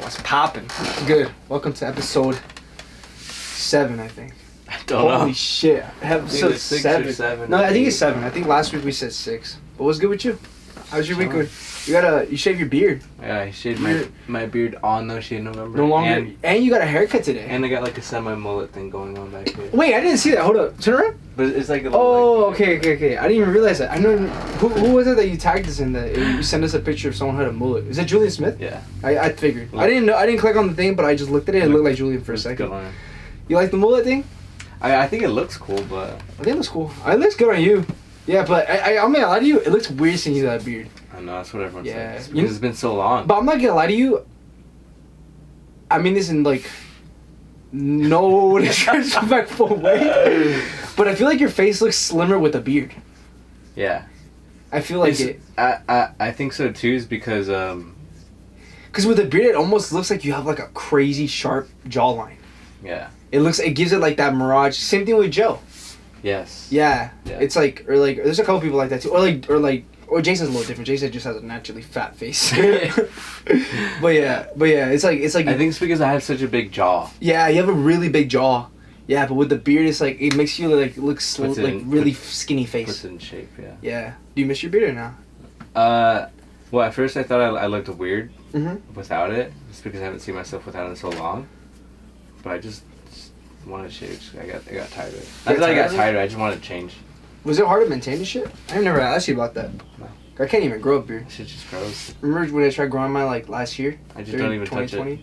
What's poppin'? Good. Welcome to episode 7, I think. I don't know. Holy shit. Episode 6 7. or 7. No, I think it's 7. I think last week we said 6. But what's good with you? How's your week going? You shave your beard. Yeah, I shaved my beard on No Shave November. No longer. And you got a haircut today. And I got like a semi-mullet thing going on back here. Wait, I didn't see that. Hold up. Turn around. But it's like a little, Oh, okay. I didn't even realize that. I know. Who was it that you tagged us in that you sent us a picture of someone who had a mullet? Is that Julian Smith? Yeah. I figured. I didn't know. I didn't click on the thing, but I just looked at it. It looked like Julian for a second. You like the mullet thing? I think it looks cool, but... I think it looks cool. It looks good on you. Yeah, but I'm not gonna lie to you. It looks weird seeing you with that beard. I know, that's what everyone says. Yeah. Because it's been so long. But I'm not gonna lie to you. I mean this in like no disrespectful way. But I feel like your face looks slimmer with a beard. Yeah. I feel like I think so too, is because because with a beard it almost looks like you have like a crazy sharp jawline. Yeah. It gives it like that mirage. Same thing with Joe. Yes. Yeah. It's like there's a couple people like that too. Or Jason's a little different. Jason just has a naturally fat face. but yeah, it's like I think it's because I have such a big jaw. Yeah, you have a really big jaw. Yeah, but with the beard, it's like it makes you like look really skinny face. Puts it in shape, yeah. Yeah. Do you miss your beard or no? Well, at first I thought I looked weird without it. It's because I haven't seen myself without it in so long. But I just wanted to shave. I got tired of it. Not that I got tired of it, I just wanted to change. Was it hard to maintain this shit? I've never asked you about that. No. I can't even grow a beard. Shit just grows. Remember when I tried growing mine like last year? I just don't even touch it.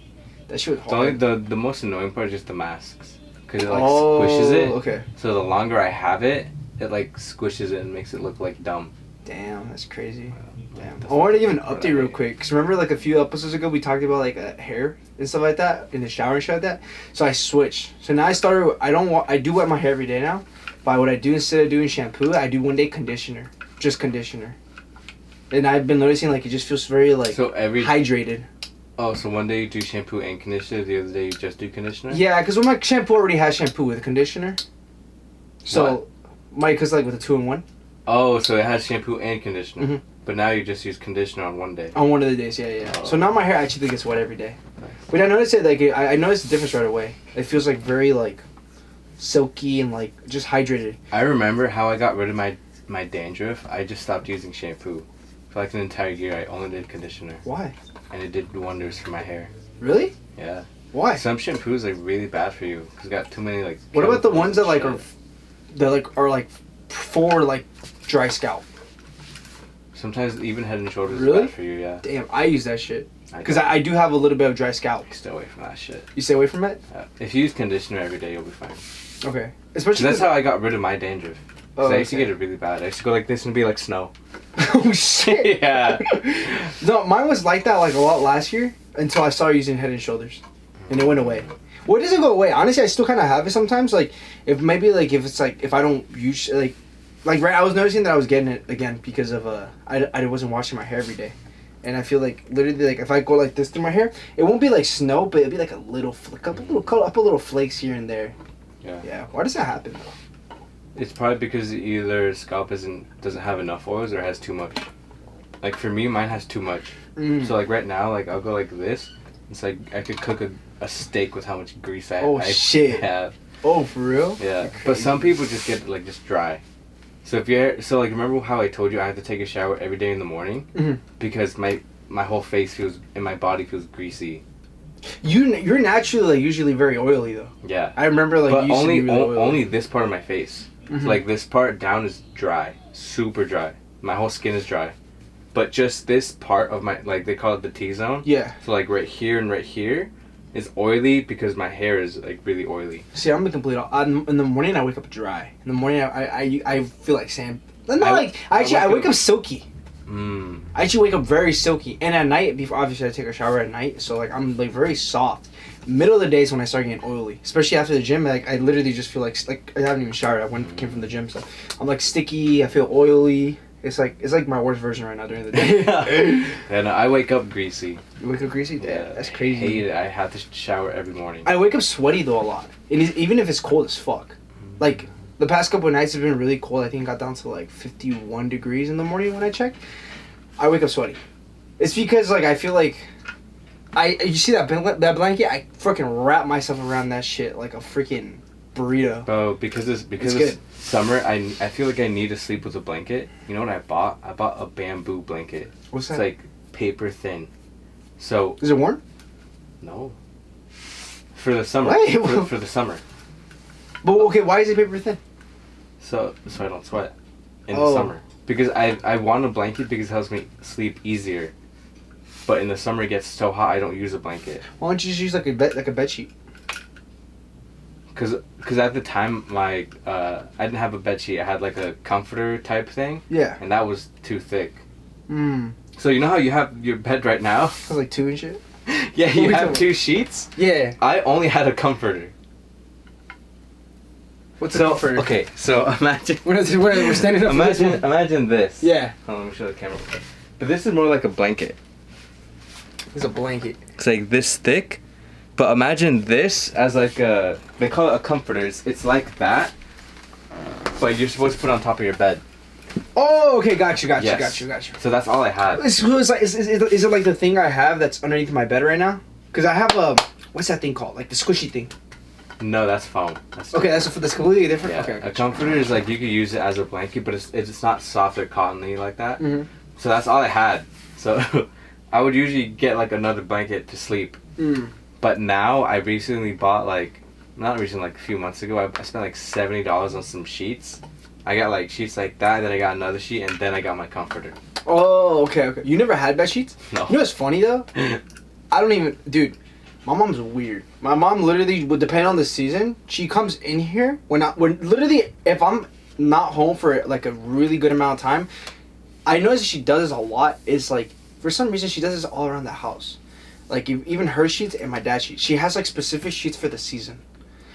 That shit was hard. The most annoying part is just the masks. Because it like squishes it. Okay. So the longer I have it, it like squishes it and makes it look like dumb. Damn, that's crazy. Damn. I wanted to give an update real quick. Because remember like a few episodes ago we talked about like hair and stuff like that in the shower and shit like that. So I switched. So now I do wet my hair every day now. But what I do instead of doing shampoo, I do one day conditioner. Just conditioner. And I've been noticing like it just feels very like hydrated. Oh, so one day you do shampoo and conditioner, the other day you just do conditioner? Yeah, because my shampoo already has shampoo with conditioner. So, because like with a 2-in-1. Oh, so it has shampoo and conditioner. But now you just use conditioner on one day. On one of the days, yeah. Oh. So now my hair actually gets wet every day. Nice. But I noticed it, like, I noticed the difference right away. It feels like very, like, silky and, like, just hydrated. I remember how I got rid of my dandruff. I just stopped using shampoo. For like an entire year, I only did conditioner. Why? And it did wonders for my hair. Really? Yeah. Why? Some shampoos like really bad for you because got too many like. What about the ones that like are for like dry scalp? Sometimes even Head and Shoulders really? is bad for you. Yeah. Damn, I use that shit because I do have a little bit of dry scalp. Stay away from that shit. You stay away from it? Yeah. If you use conditioner every day, you'll be fine. Okay. Especially that's how I got rid of my dandruff. I used to get it really bad. I used to go like this and be like snow. Oh shit! Yeah. No, mine was like that like a lot last year until I started using Head and Shoulders, and it went away. Well, it doesn't go away. Honestly, I still kind of have it sometimes. Like if I don't use like right, I was noticing that I was getting it again because of I wasn't washing my hair every day, and I feel like literally like if I go like this through my hair, it won't be like snow, but it'll be like a little flick up, a little flakes here and there. Yeah. Yeah. Why does that happen though? It's probably because either scalp doesn't have enough oils or has too much. Like for me, mine has too much. So like right now, like I'll go like this. It's like I could cook a steak with how much grease I shit. have. Oh, for real? Yeah. But some people just get like just dry. So like remember how I told you I have to take a shower every day in the morning because my whole face feels and my body feels greasy. You're naturally like usually very oily though. Yeah. I remember like but you used to be really oily. Only this part of my face. So, like this part down is dry, super dry. My whole skin is dry, but just this part of my like they call it the T-zone. Yeah. So like right here and right here is oily because my hair is like really oily. See, I'm the complete. In the morning I wake up dry. In the morning I feel like sand. I wake up silky. I actually wake up very silky, and at night obviously I take a shower at night, so like I'm like very soft. Middle of the day is when I start getting oily, especially after the gym. Like I literally just feel like I haven't even showered. Came from the gym, so I'm like sticky. I feel oily. It's like my worst version right now during the day. And I wake up greasy. You wake up greasy? Yeah, that's crazy. I hate it. I have to shower every morning. I wake up sweaty though a lot, and even if it's cold as fuck. Like the past couple of nights have been really cold. I think it got down to like 51 degrees in the morning when I checked. I wake up sweaty. It's because like I feel like You see that blanket? I freaking wrap myself around that shit like a freaking burrito. Bro, because it's summer, I feel like I need to sleep with a blanket. You know what I bought? I bought a bamboo blanket. What's that? It's like paper thin. So. Is it warm? No. For the summer. What? For the summer. But okay, why is it paper thin? So I don't sweat in the summer. Because I want a blanket because it helps me sleep easier. But in the summer it gets so hot I don't use a blanket. Why don't you just use like a bed sheet? Cause at the time I didn't have a bed sheet. I had like a comforter type thing. Yeah. And that was too thick. Mm. So you know how you have your bed right now? It was like 2 and shit. Yeah, you have 2 sheets. Yeah. I only had a comforter. What's a comforter? Okay, so imagine we're standing up. Imagine this. Yeah. Hold on, let me show the camera. But this is more like a blanket. It's a blanket. It's like this thick, but imagine this as like a, they call it a comforter. It's like that, but you're supposed to put it on top of your bed. Oh, okay, got you. Yes. So that's all I had. Is it like the thing I have that's underneath my bed right now? Because I have a, what's that thing called? Like the squishy thing. No, that's foam. That's completely different? Yeah. Okay. A comforter is like, you could use it as a blanket, but it's not soft or cottony like that. Mm-hmm. So that's all I had. So I would usually get like another blanket to sleep. Mm. But now I recently bought like a few months ago, I spent like $70 on some sheets. I got like sheets like that, then I got another sheet, and then I got my comforter. Oh, okay. You never had bed sheets? No. You know what's funny though? I don't even, dude. My mom's weird. My mom literally would depend on the season. She comes in here when literally if I'm not home for like a really good amount of time, I notice she does this a lot. It's like for some reason she does this all around the house. Like even her sheets and my dad's sheets. She has like specific sheets for the season.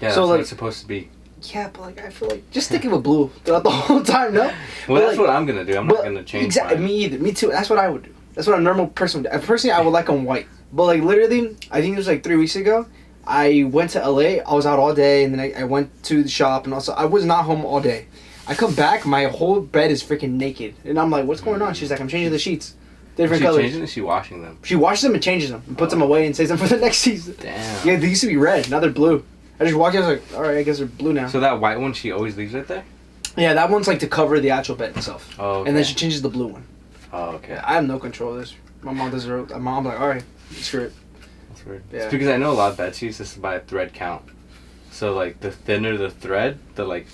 Yeah, that's what it's supposed to be. Yeah, but like I feel like just stick it with blue throughout the whole time, no? Well, that's what I'm gonna do. I'm not gonna change. Exactly. Me either. Me too. That's what I would do. That's what a normal person would do. Personally, I would like them white. But like literally, I think it was like 3 weeks ago. I went to LA. I was out all day, and then I went to the shop, and also I was not home all day. I come back, my whole bed is freaking naked, and I'm like, "What's going on?" She's like, "I'm changing the sheets, different colors." Changing? Is she washing them? She washes them and changes them, and puts them away, and saves them for the next season. Damn. Yeah, they used to be red. Now they're blue. I just walked in, I was like, all right, I guess they're blue now. So that white one, she always leaves it there? Yeah, that one's like to cover the actual bed itself. Oh, okay. And then she changes the blue one. Oh, okay. I have no control of this. My mom does her. My mom's like, all right, screw it. That's weird. Yeah. It's because I know a lot of bed sheets is by thread count. So like the thinner the thread, the like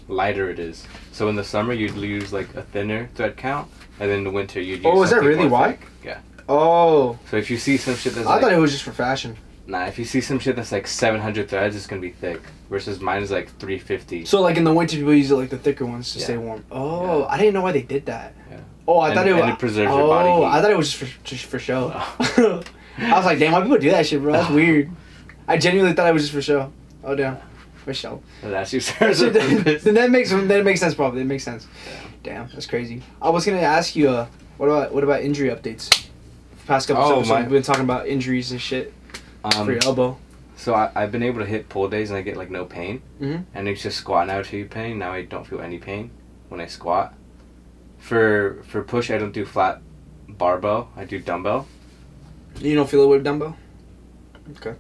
lighter it is. So in the summer you'd use like a thinner thread count, and then in the winter you'd use. Oh, is that really why? Yeah. Oh. So if you see some shit that's I thought it was just for fashion. Nah, if you see some shit that's like 700 threads, it's gonna be thick. Versus mine is like 350. So like in the winter, people use it like the thicker ones to stay warm. Oh, yeah. I didn't know why they did that. Yeah. Oh, I thought it was. And it preserves your body heat. Oh, I thought it was just for show. Oh. I was like, damn, why people do that shit, bro? That's weird. I genuinely thought it was just for show. Oh damn, for show. Well, that serves a purpose. Then that makes sense probably. It makes sense. Yeah. Damn, that's crazy. I was gonna ask you, what about injury updates? Past couple episodes, we've been talking about injuries and shit for your elbow. So I've been able to hit pull days and I get like no pain. Mm-hmm. And it's just squat now to pain. Now I don't feel any pain when I squat. For push, I don't do flat barbell. I do dumbbell. You don't feel it with dumbbell? Okay.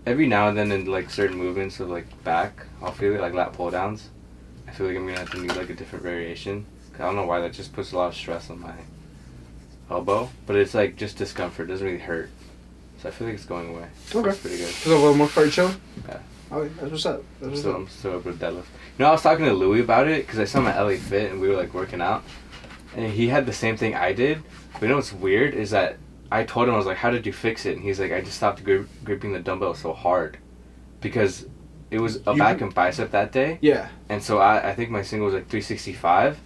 Every now and then in like certain movements of like back, I'll feel it, like lat pull downs. I feel like I'm gonna have to do like a different variation. I don't know why, that just puts a lot of stress on my elbow. But it's like just discomfort. It doesn't really hurt. So I feel like it's going away. Okay. It's pretty good. Is that more part show? Yeah. Oh, that's what's up. I'm still able to deadlift. You know, I was talking to Louis about it because I saw him at LA Fit and we were like working out. And he had the same thing I did. But you know what's weird is that I told him, I was like, how did you fix it? And he's like, I just stopped gripping the dumbbell so hard. Because it was a back and bicep that day. Yeah. And so I think my single was like 365.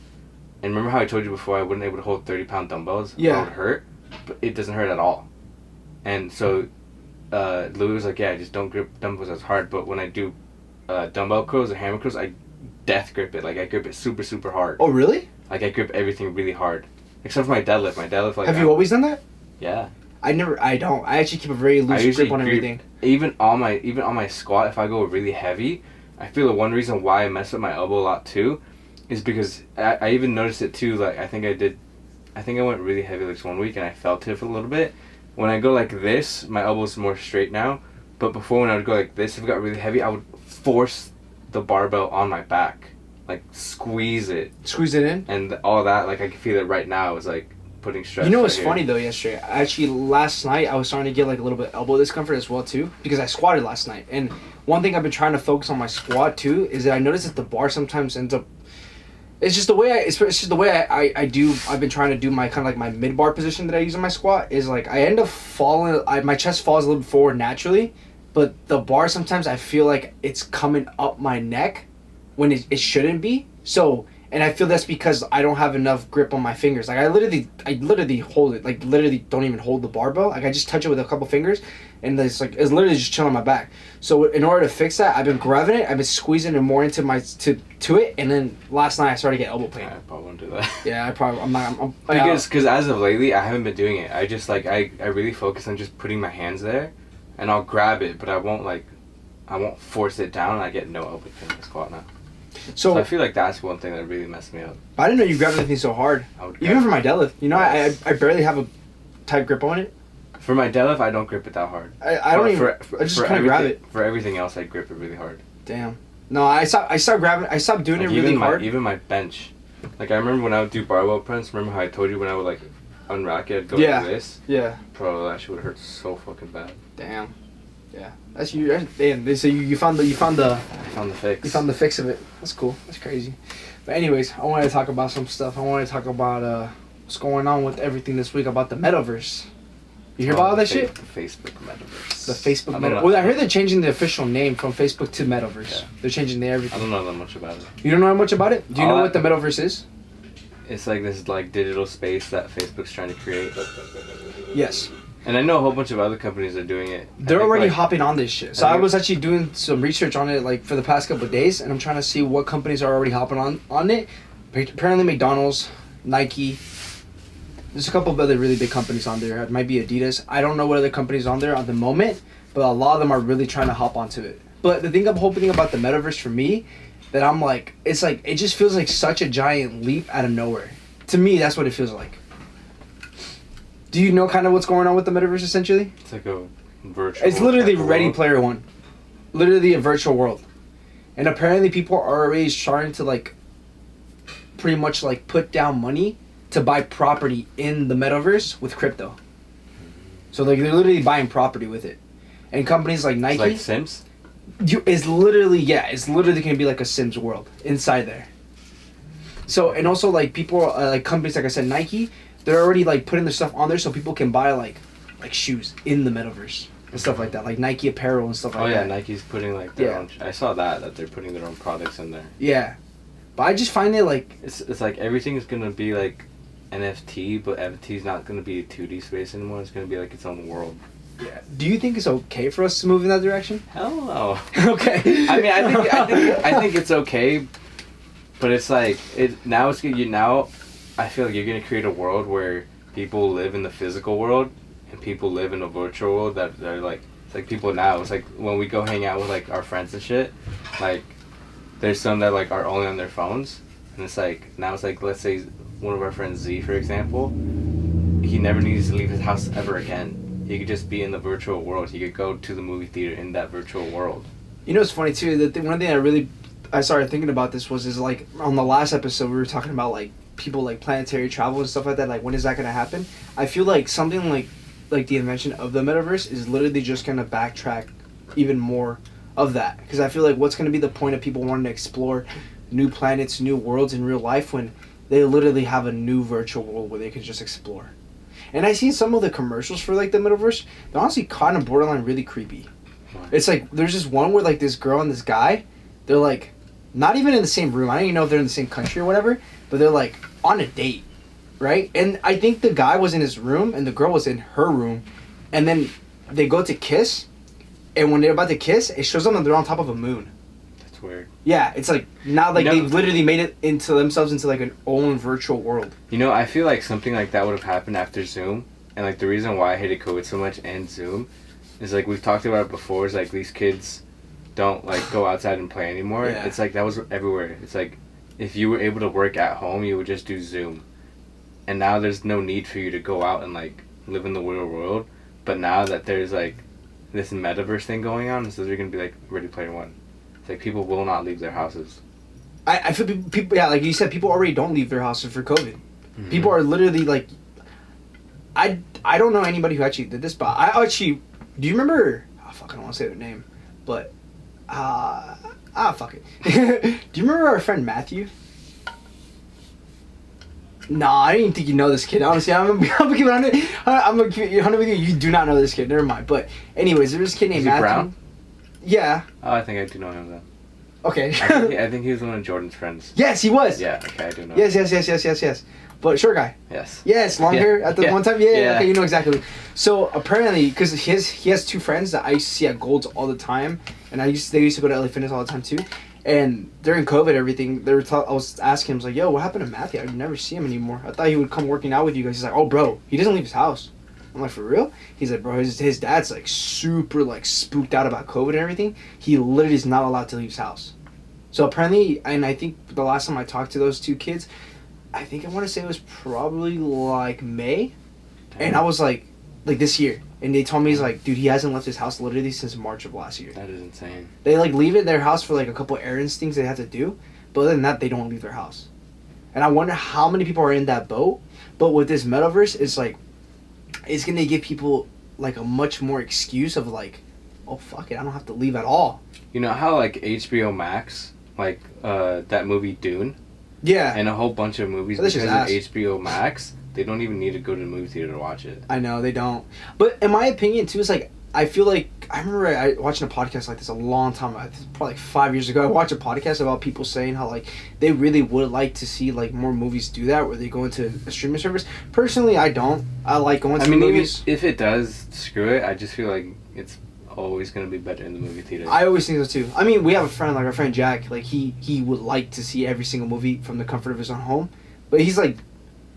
And remember how I told you before I wasn't able to hold 30-pound dumbbells? Yeah. It would hurt. But it doesn't hurt at all. And so Louis was like, yeah, I just don't grip dumbbells as hard. But when I do dumbbell curls or hammer curls, I death grip it. Like, I grip it super, super hard. Oh, really? Like, I grip everything really hard. Except for my deadlift. My deadlift, like... Have you always done that? Yeah. I don't. I actually keep a very loose grip on everything. Even on my squat, if I go really heavy, I feel that one reason why I mess up my elbow a lot too is because I even noticed it too, like I think I did I think I went really heavy lifts one week and I felt it for a little bit. When I go like this, my elbow's more straight now. But before, when I would go like this, if it got really heavy, I would force the barbell on my back, like squeeze it in, and all that. Like I can feel it right now. It's like putting stress. You know what's funny though? Yesterday, actually, last night I was starting to get like a little bit of elbow discomfort as well too, because I squatted last night. And one thing I've been trying to focus on my squat too is that I notice that the bar sometimes ends up. It's just the way I've been trying to do my kind of like my mid bar position that I use in my squat is like I end up falling. My chest falls a little bit forward naturally, but the bar sometimes I feel like it's coming up my neck when it shouldn't be. So, and I feel that's because I don't have enough grip on my fingers. Like I literally hold it. Like literally don't even hold the barbell. Like I just touch it with a couple fingers, and it's literally just chilling on my back. So in order to fix that, I've been grabbing it. I've been squeezing it more into my to it, and then last night I started to get elbow pain. I probably won't do that. Yeah, I'm because as of lately I haven't been doing it. I just like I really focus on just putting my hands there, and I'll grab it, but I won't force it down, and I get no elbow pain in the squat now. So I feel like that's one thing that really messed me up. I didn't know you grabbed anything so hard. Even for my deadlift, you know, yes. I barely have a tight grip on it. For my deadlift, I don't grip it that hard. I don't even. I just kind of grab it. For everything else, I grip it really hard. Damn. No, I stopped grabbing. I stopped doing like it really hard. Even my bench, like I remember when I would do barbell press. Remember how I told you when I would like unrack it, I'd go like this. Yeah. Bro, that shit would hurt so fucking bad. Damn. Yeah. That's you. Damn. So you found the. I found the fix. You found the fix of it. That's cool. That's crazy. But anyways, I wanted to talk about some stuff. I wanted to talk about what's going on with everything this week about the Metaverse. You hear about all that shit? The Facebook Metaverse. The Facebook Metaverse. Well, I heard they're changing the official name from Facebook to Metaverse. Yeah. They're changing everything. I don't know that much about it. You don't know much about it? Do you know what the Metaverse is? It's like this like digital space that Facebook's trying to create. Yes. And I know a whole bunch of other companies are doing it. They're already hopping on this shit. So I was actually doing some research on it like for the past couple of days, and I'm trying to see what companies are already hopping on it. Apparently McDonald's, Nike. There's a couple of other really big companies on there. It might be Adidas. I don't know what other companies on there at the moment, but a lot of them are really trying to hop onto it. But the thing I'm hoping about the Metaverse for me, that I'm like, it's like, it just feels like such a giant leap out of nowhere. To me, that's what it feels like. Do you know kind of what's going on with the Metaverse essentially? It's like a virtual. It's literally Ready Player One. Literally a virtual world. And apparently people are already starting to like pretty much like put down money to buy property in the Metaverse with crypto. So like they're literally buying property with it. And companies like Nike. It's like Sims? It's literally going to be like a Sims world inside there. So, and also like people, like companies like I said, Nike, they're already like putting their stuff on there so people can buy like shoes in the Metaverse and stuff like that, like Nike apparel and stuff like that. Oh yeah, Nike's putting like their own. I saw that they're putting their own products in there. Yeah, but I just find it like it's like everything is gonna be like NFT, but NFT's not gonna be a 2D space anymore. It's gonna be like its own world. Yeah. Do you think it's okay for us to move in that direction? Hell no. Okay. I mean, I think it's okay, but it's like now it's good. Now I feel like you're gonna create a world where people live in the physical world and people live in a virtual world that they're like, it's like people now. It's like when we go hang out with like our friends and shit, like there's some that like are only on their phones, and it's like now it's like, let's say one of our friends Z, for example, he never needs to leave his house ever again. He could just be in the virtual world. He could go to the movie theater in that virtual world. You know, it's funny too. One thing I started thinking about this is like on the last episode we were talking about like people like planetary travel and stuff like that. Like when is that gonna happen? I feel like something like the invention of the Metaverse is literally just gonna backtrack even more of that, because I feel like what's gonna be the point of people wanting to explore new planets, new worlds in real life when they literally have a new virtual world where they can just explore. And I seen some of the commercials for like the Metaverse. They're honestly kind of borderline really creepy. It's like there's just one where like this girl and this guy, they're like not even in the same room. I don't even know if they're in the same country or whatever, but they're like on a date, right? And I think the guy was in his room and the girl was in her room, and then they go to kiss, and when they're about to kiss, it shows them that they're on top of a moon. That's weird. Yeah, it's like now like they've literally made it into themselves into like an own virtual world. You know, I feel like something like that would have happened after Zoom, and like the reason why I hated COVID so much and Zoom is like we've talked about it before, is like these kids don't like go outside and play anymore. Yeah. It's like that was everywhere. It's like if you were able to work at home, you would just do Zoom. and now there's no need for you to go out and like live in the real world. But now that there's like this metaverse thing going on, so they're gonna be like Ready Player One. It's like people will not leave their houses. I feel people, yeah, like you said, people already don't leave their houses for COVID. Mm-hmm. People are literally like, I don't know anybody who actually did this, but I actually, do you remember, oh fuck, I don't want to say their name, but, fuck it. Do you remember our friend Matthew? Nah, I didn't think you know this kid. Honestly, I'm gonna keep it on it. I'm gonna keep it 100 with you. You do not know this kid. Never mind. But anyways, there's this kid named Matthew. Brown? Yeah. Oh, I think I do know him then. Okay. I think he was one of Jordan's friends. Yes, he was. Yeah. Okay, I do know. Yes. But short guy. Yes. Yes, long hair at the one time. Yeah. Okay, you know exactly. So apparently, because he has two friends that I used to see at Gold's all the time, and they used to go to LA Fitness all the time too. And during COVID, everything, I was asking him, I was like, yo, what happened to Matthew? I never see him anymore. I thought he would come working out with you guys. He's like, oh, bro, he doesn't leave his house. I'm like, for real? He's like, bro, his dad's like super like spooked out about COVID and everything. He literally is not allowed to leave his house. So apparently, and I think the last time I talked to those two kids, I think I want to say it was probably like May. Damn. And I was like this year. And they told me, he's like, dude, he hasn't left his house literally since March of last year. That is insane. They like leave it their house for like a couple errands, things they have to do. But other than that, they don't leave their house. And I wonder how many people are in that boat. But with this metaverse, it's like, it's going to give people like a much more excuse of like, oh, fuck it, I don't have to leave at all. You know how like HBO Max, like that movie Dune? Yeah. And a whole bunch of movies because of HBO Max. They don't even need to go to the movie theater to watch it. I know, they don't. But in my opinion, too, it's like, I feel like, I remember watching a podcast like this a long time ago, probably like 5 years ago. I watched a podcast about people saying how, like, they really would like to see, like, more movies do that, where they go into a streaming service. Personally, I don't. I like going to movies. Even if it does, screw it. I just feel like it's always going to be better in the movie theater. I always think so, too. I mean, we have a friend, like our friend Jack, like, he would like to see every single movie from the comfort of his own home. But he's, like,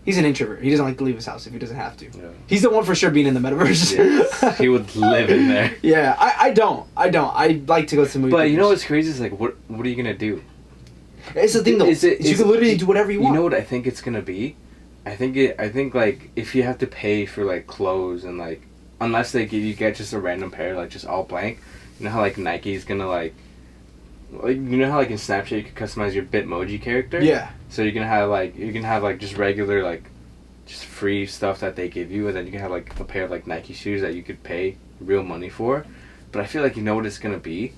he's an introvert. He doesn't like to leave his house if he doesn't have to. Yeah. He's the one for sure being in the metaverse. Yes. He would live in there. Yeah, I don't. I like to go to the movie. But you know what's crazy is like, what are you gonna do? It's the thing though. You can literally do whatever you want. You know what I think it's gonna be? I think like if you have to pay for like clothes and like unless you get just a random pair like just all blank. You know how like Nike's gonna like you know how like in Snapchat you can customize your Bitmoji character? Yeah. So you can have like just regular like just free stuff that they give you, and then you can have like a pair of like Nike shoes that you could pay real money for. But I feel like you know what it's gonna be.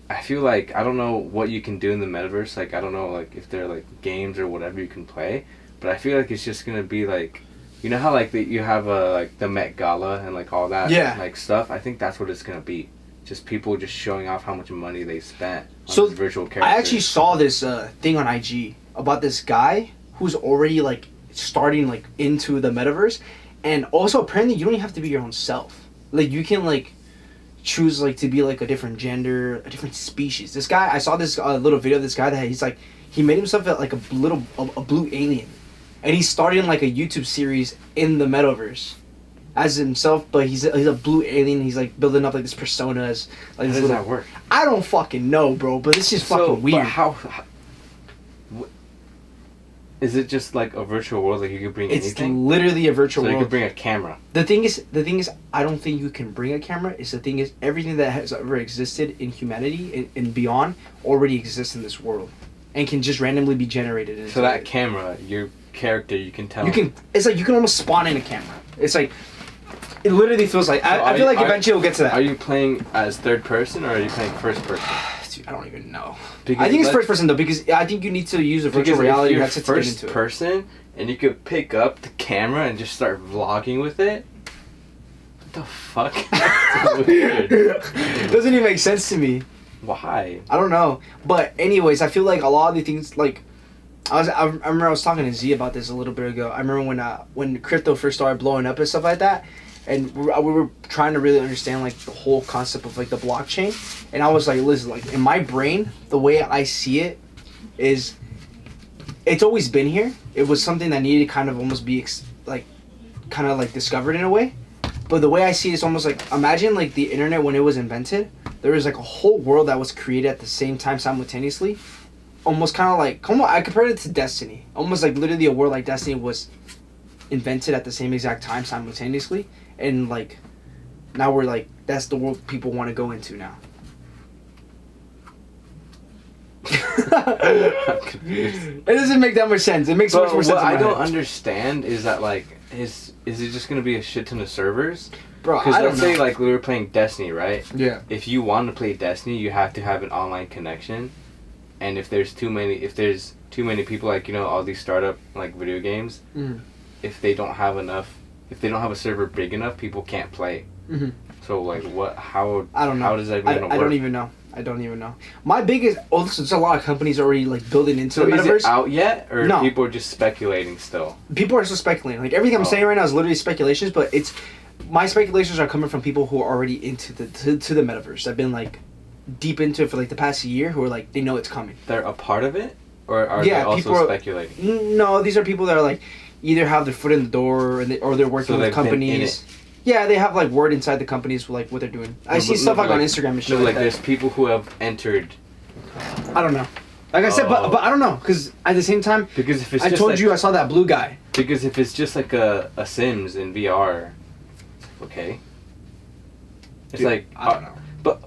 I feel like I don't know what you can do in the metaverse. Like I don't know like if there are like games or whatever you can play. But I feel like it's just gonna be like, you know how like you have like the Met Gala and like all that like stuff. I think that's what it's gonna be. Just people just showing off how much money they spent on this virtual character. I actually saw this thing on IG about this guy who's already like starting like into the metaverse, and also apparently you don't even have to be your own self. Like you can like choose like to be like a different gender, a different species. This guy, I saw this little video of this guy that he's like he made himself like a blue alien, and he's starting like a YouTube series in the metaverse as himself, but he's a blue alien. He's like building up like this persona as like. How does that work? I don't fucking know, bro. But it's just fucking weird. But how is it just like a virtual world? Like you could bring anything? It's literally a virtual world. So you could bring a camera. The thing is, I don't think you can bring a camera. The thing is, everything that has ever existed in humanity and beyond already exists in this world, and can just randomly be generated. So that camera, your character, you can tell. It's like you can almost spawn in a camera. It's like. It literally feels like... I feel like eventually we'll get to that. Are you playing as third person or are you playing first person? Dude, I don't even know. I think it's first person though, because I think you need to use a virtual reality headset to get into it. First person and you could pick up the camera and just start vlogging with it? What the fuck? That's weird. It doesn't even make sense to me. Why? I don't know. But anyways, I feel like a lot of the things like... I remember I was talking to Z about this a little bit ago. I remember when crypto first started blowing up and stuff like that. And we were trying to really understand like the whole concept of like the blockchain, and I was like, listen, like in my brain, the way I see it is, it's always been here. It was something that needed to kind of almost be kind of discovered in a way. But the way I see it is almost like, imagine like the internet when it was invented. There was like a whole world that was created at the same time simultaneously, almost kind of like I compared it to Destiny. Almost like literally a world like Destiny was invented at the same exact time simultaneously, and like now we're like that's the world people want to go into now. I'm confused. It doesn't make that much sense. It makes much more sense. What I don't head. understand is that like is it just gonna be a shit ton of servers? Bro, Because I don't let's know. say like we were playing Destiny, right? Yeah. If you want to play Destiny, you have to have an online connection, and if there's too many people, like all these startup like video games, if they don't have a server big enough, people can't play. Mm-hmm. So like what? How? I don't know. How does that even work? I don't even know. I don't even know. My biggest there's a lot of companies already like building into So the metaverse. is it out yet, or No. people are just speculating still? People are still speculating. Like everything I'm saying right now is literally speculations, but my speculations are coming from people who are already into to the metaverse. I've been like deep into it for like the past year, who are like they know it's coming. They're a part of it, or are they also speculating? No, these are people that are like either have their foot in the door or they're working with companies. Yeah, they have like word inside the companies like what they're doing. I see stuff like on Instagram and shit like that. There's people who have entered. I don't know. Like I said, but I don't know, because at the same time, Because if it's I just told like, you I saw that blue guy. Because if it's just like a Sims in VR, okay. It's Dude, like I don't know. But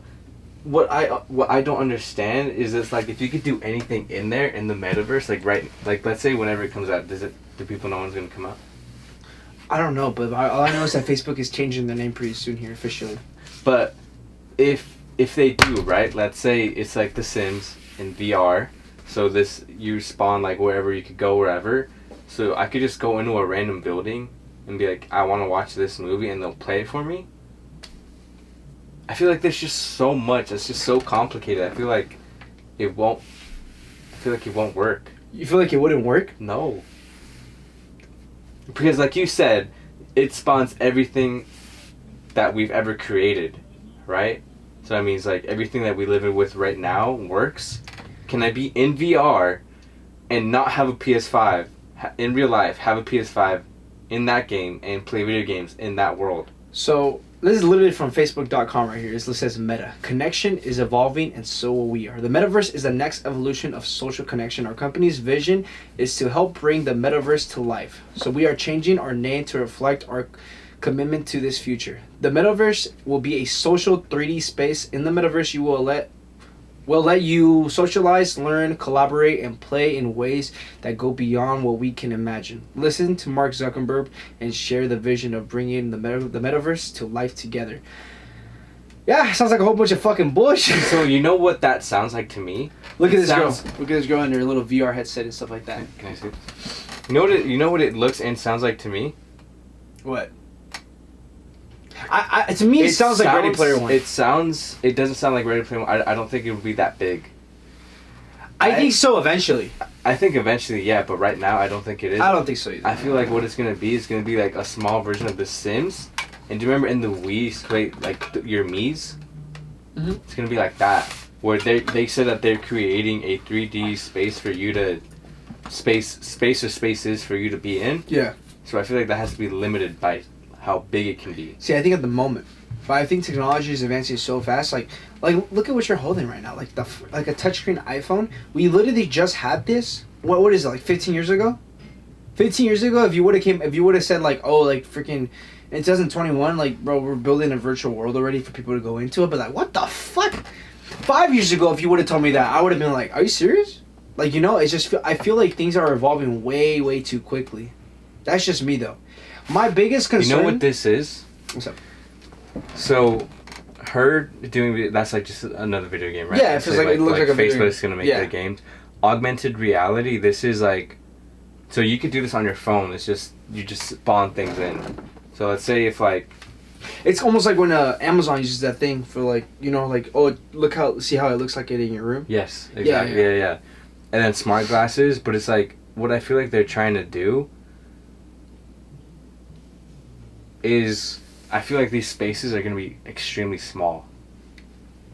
what I don't understand is it's like if you could do anything in there in the metaverse, like let's say whenever it comes out, do people know when's gonna come out? I don't know, but all I know is that Facebook is changing their name pretty soon here officially. But if they do, right? Let's say it's like The Sims in VR. So you spawn like wherever you could go, wherever. So I could just go into a random building and be like, I want to watch this movie, and they'll play it for me. I feel like there's just so much. It's just so complicated. I feel like it won't work. You feel like it wouldn't work? No. Because like you said, it spawns everything that we've ever created, right? So that means like everything that we live with right now works. Can I be in VR and not have a PS5 in real life, have a PS5 in that game and play video games in that world? So this is literally from Facebook.com right here. It says Meta. Connection is evolving and so will we are. The Metaverse is the next evolution of social connection. Our company's vision is to help bring the Metaverse to life. So we are changing our name to reflect our commitment to this future. The Metaverse will be a social 3D space. In the Metaverse, you will let you socialize, learn, collaborate, and play in ways that go beyond what we can imagine. Listen to Mark Zuckerberg and share the vision of bringing the Metaverse to life together. Yeah, sounds like a whole bunch of fucking bullshit. So you know what that sounds like to me? Look at this girl. Look at this girl in her little VR headset and stuff like that. Can I see it? You know what it looks and sounds like to me? What? To me, it sounds like Ready Player One. It doesn't sound like Ready Player One. I don't think it would be that big. I think so eventually. I think eventually, yeah, but right now I don't think it is. I don't think so either. I feel like what it's gonna be is gonna be like a small version of The Sims. And do you remember in the Wii, your Miis? Mm-hmm. It's gonna be like that, where they said that they're creating a 3D space for you to spaces for you to be in. Yeah. So I feel like that has to be limited by how big it can be. See, I think at the moment, but I think technology is advancing so fast. Like look at what you're holding right now. Like a touchscreen iPhone. We literally just had this. What is it? Like 15 years ago? 15 years ago, if you would have said like, oh, like freaking, in 2021, like, bro, we're building a virtual world already for people to go into it. But like, what the fuck? 5 years ago, if you would have told me that, I would have been like, are you serious? Like, it's just I feel like things are evolving way, way too quickly. That's just me though. My biggest concern. You know what this is? What's up? So, her doing that's like just another video game, right? Yeah, it feels like it looks like a video game. Facebook's gonna make the games. Augmented reality. This is like, so you could do this on your phone. It's just you just spawn things in. So let's say if like, it's almost like when Amazon uses that thing for like like, oh, see how it looks like it in your room. Yes, exactly. Yeah. And then smart glasses, but it's like what I feel like they're trying to do is I feel like these spaces are going to be extremely small.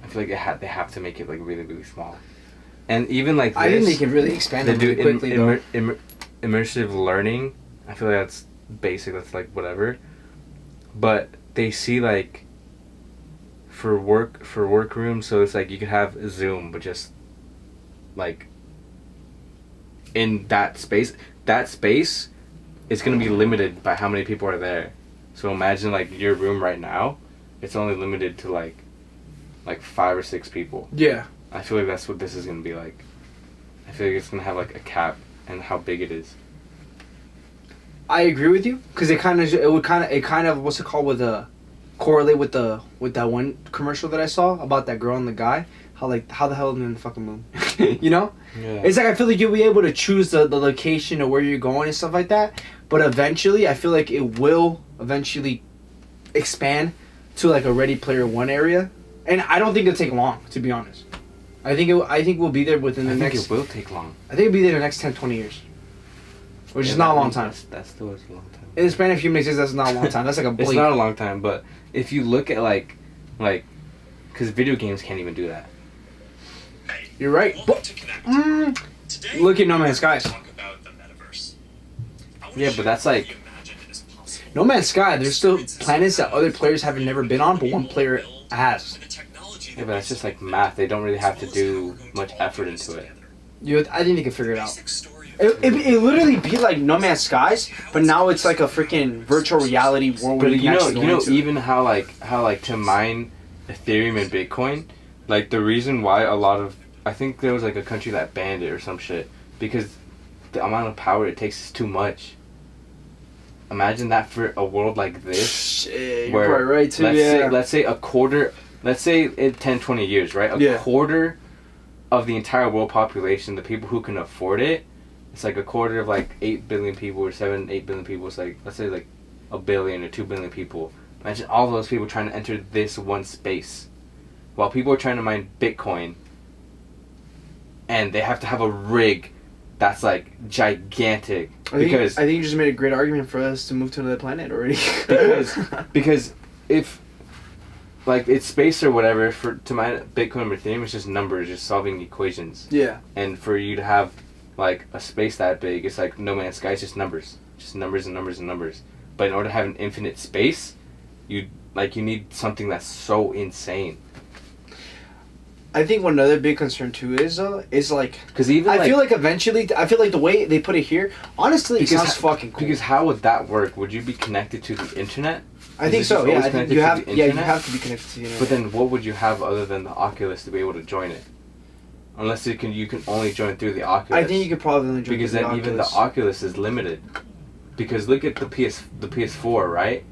I feel like they have to make it like really, really small. And even like this, I think they can really expand it really quickly though. Immersive learning, I feel like that's basic, that's like whatever. But they see like for workrooms, so it's like you could have Zoom, but just like in that space it's gonna be limited by how many people are there. So imagine like your room right now, it's only limited to like 5 or 6 people. Yeah. I feel like that's what this is gonna be like. I feel like it's gonna have like a cap and how big it is. I agree with you because it kind of what's it called with correlate with that one commercial that I saw about that girl and the guy. How the hell in the fucking moon, you know? Yeah. It's like I feel like you'll be able to choose the location of where you're going and stuff like that. But eventually, I feel like it will eventually expand to like a Ready Player One area, and I don't think it'll take long, to be honest. I think we'll be there within the next. I think it will take long. I think it'll be there in the next 10, 20 years, which is not a long time. That still is a long time. In the span of human existence, that's not a long time. That's like a blink. It's not a long time, but if you look at like, because video games can't even do that. You're right. Look at No Man's Skies. Yeah, but that's like No Man's Sky. There's still planets that other players haven't never been on, but one player has. Yeah, but that's just like math. They don't really have to do much effort into it. I think they can figure it out. It literally be like No Man's Skies, but now it's like a freaking virtual reality world. But you know, even how to mine Ethereum and Bitcoin, like the reason why I think there was like a country that banned it or some shit because the amount of power it takes is too much. Imagine that for a world like this. Shit, you're probably right too. Let's say a quarter. Let's say in 10, 20 years, right? A quarter of the entire world population, the people who can afford it, it's like a quarter of like 8 billion people or 8 billion people. It's like, let's say like 1 billion or 2 billion people. Imagine all those people trying to enter this one space. While people are trying to mine Bitcoin, and they have to have a rig that's like gigantic. I think you just made a great argument for us to move to another planet already. because if like it's space or whatever to mine Bitcoin or Ethereum, it's just numbers, just solving equations. Yeah. And for you to have like a space that big, it's like No Man's Sky, it's just numbers and numbers and numbers. But in order to have an infinite space, you need something that's so insane. I think one other big concern too is like because even I feel like eventually I feel like the way they put it here, honestly, it sounds fucking cool. Because how would that work? Would you be connected to the internet? I think so. Yeah, I think you have. Yeah, you have to be connected to the internet. But then, what would you have other than the Oculus to be able to join it? Unless you can only join through the Oculus. I think you could probably only join because through the then Oculus. even the Oculus is limited. Because look at the PS4, right?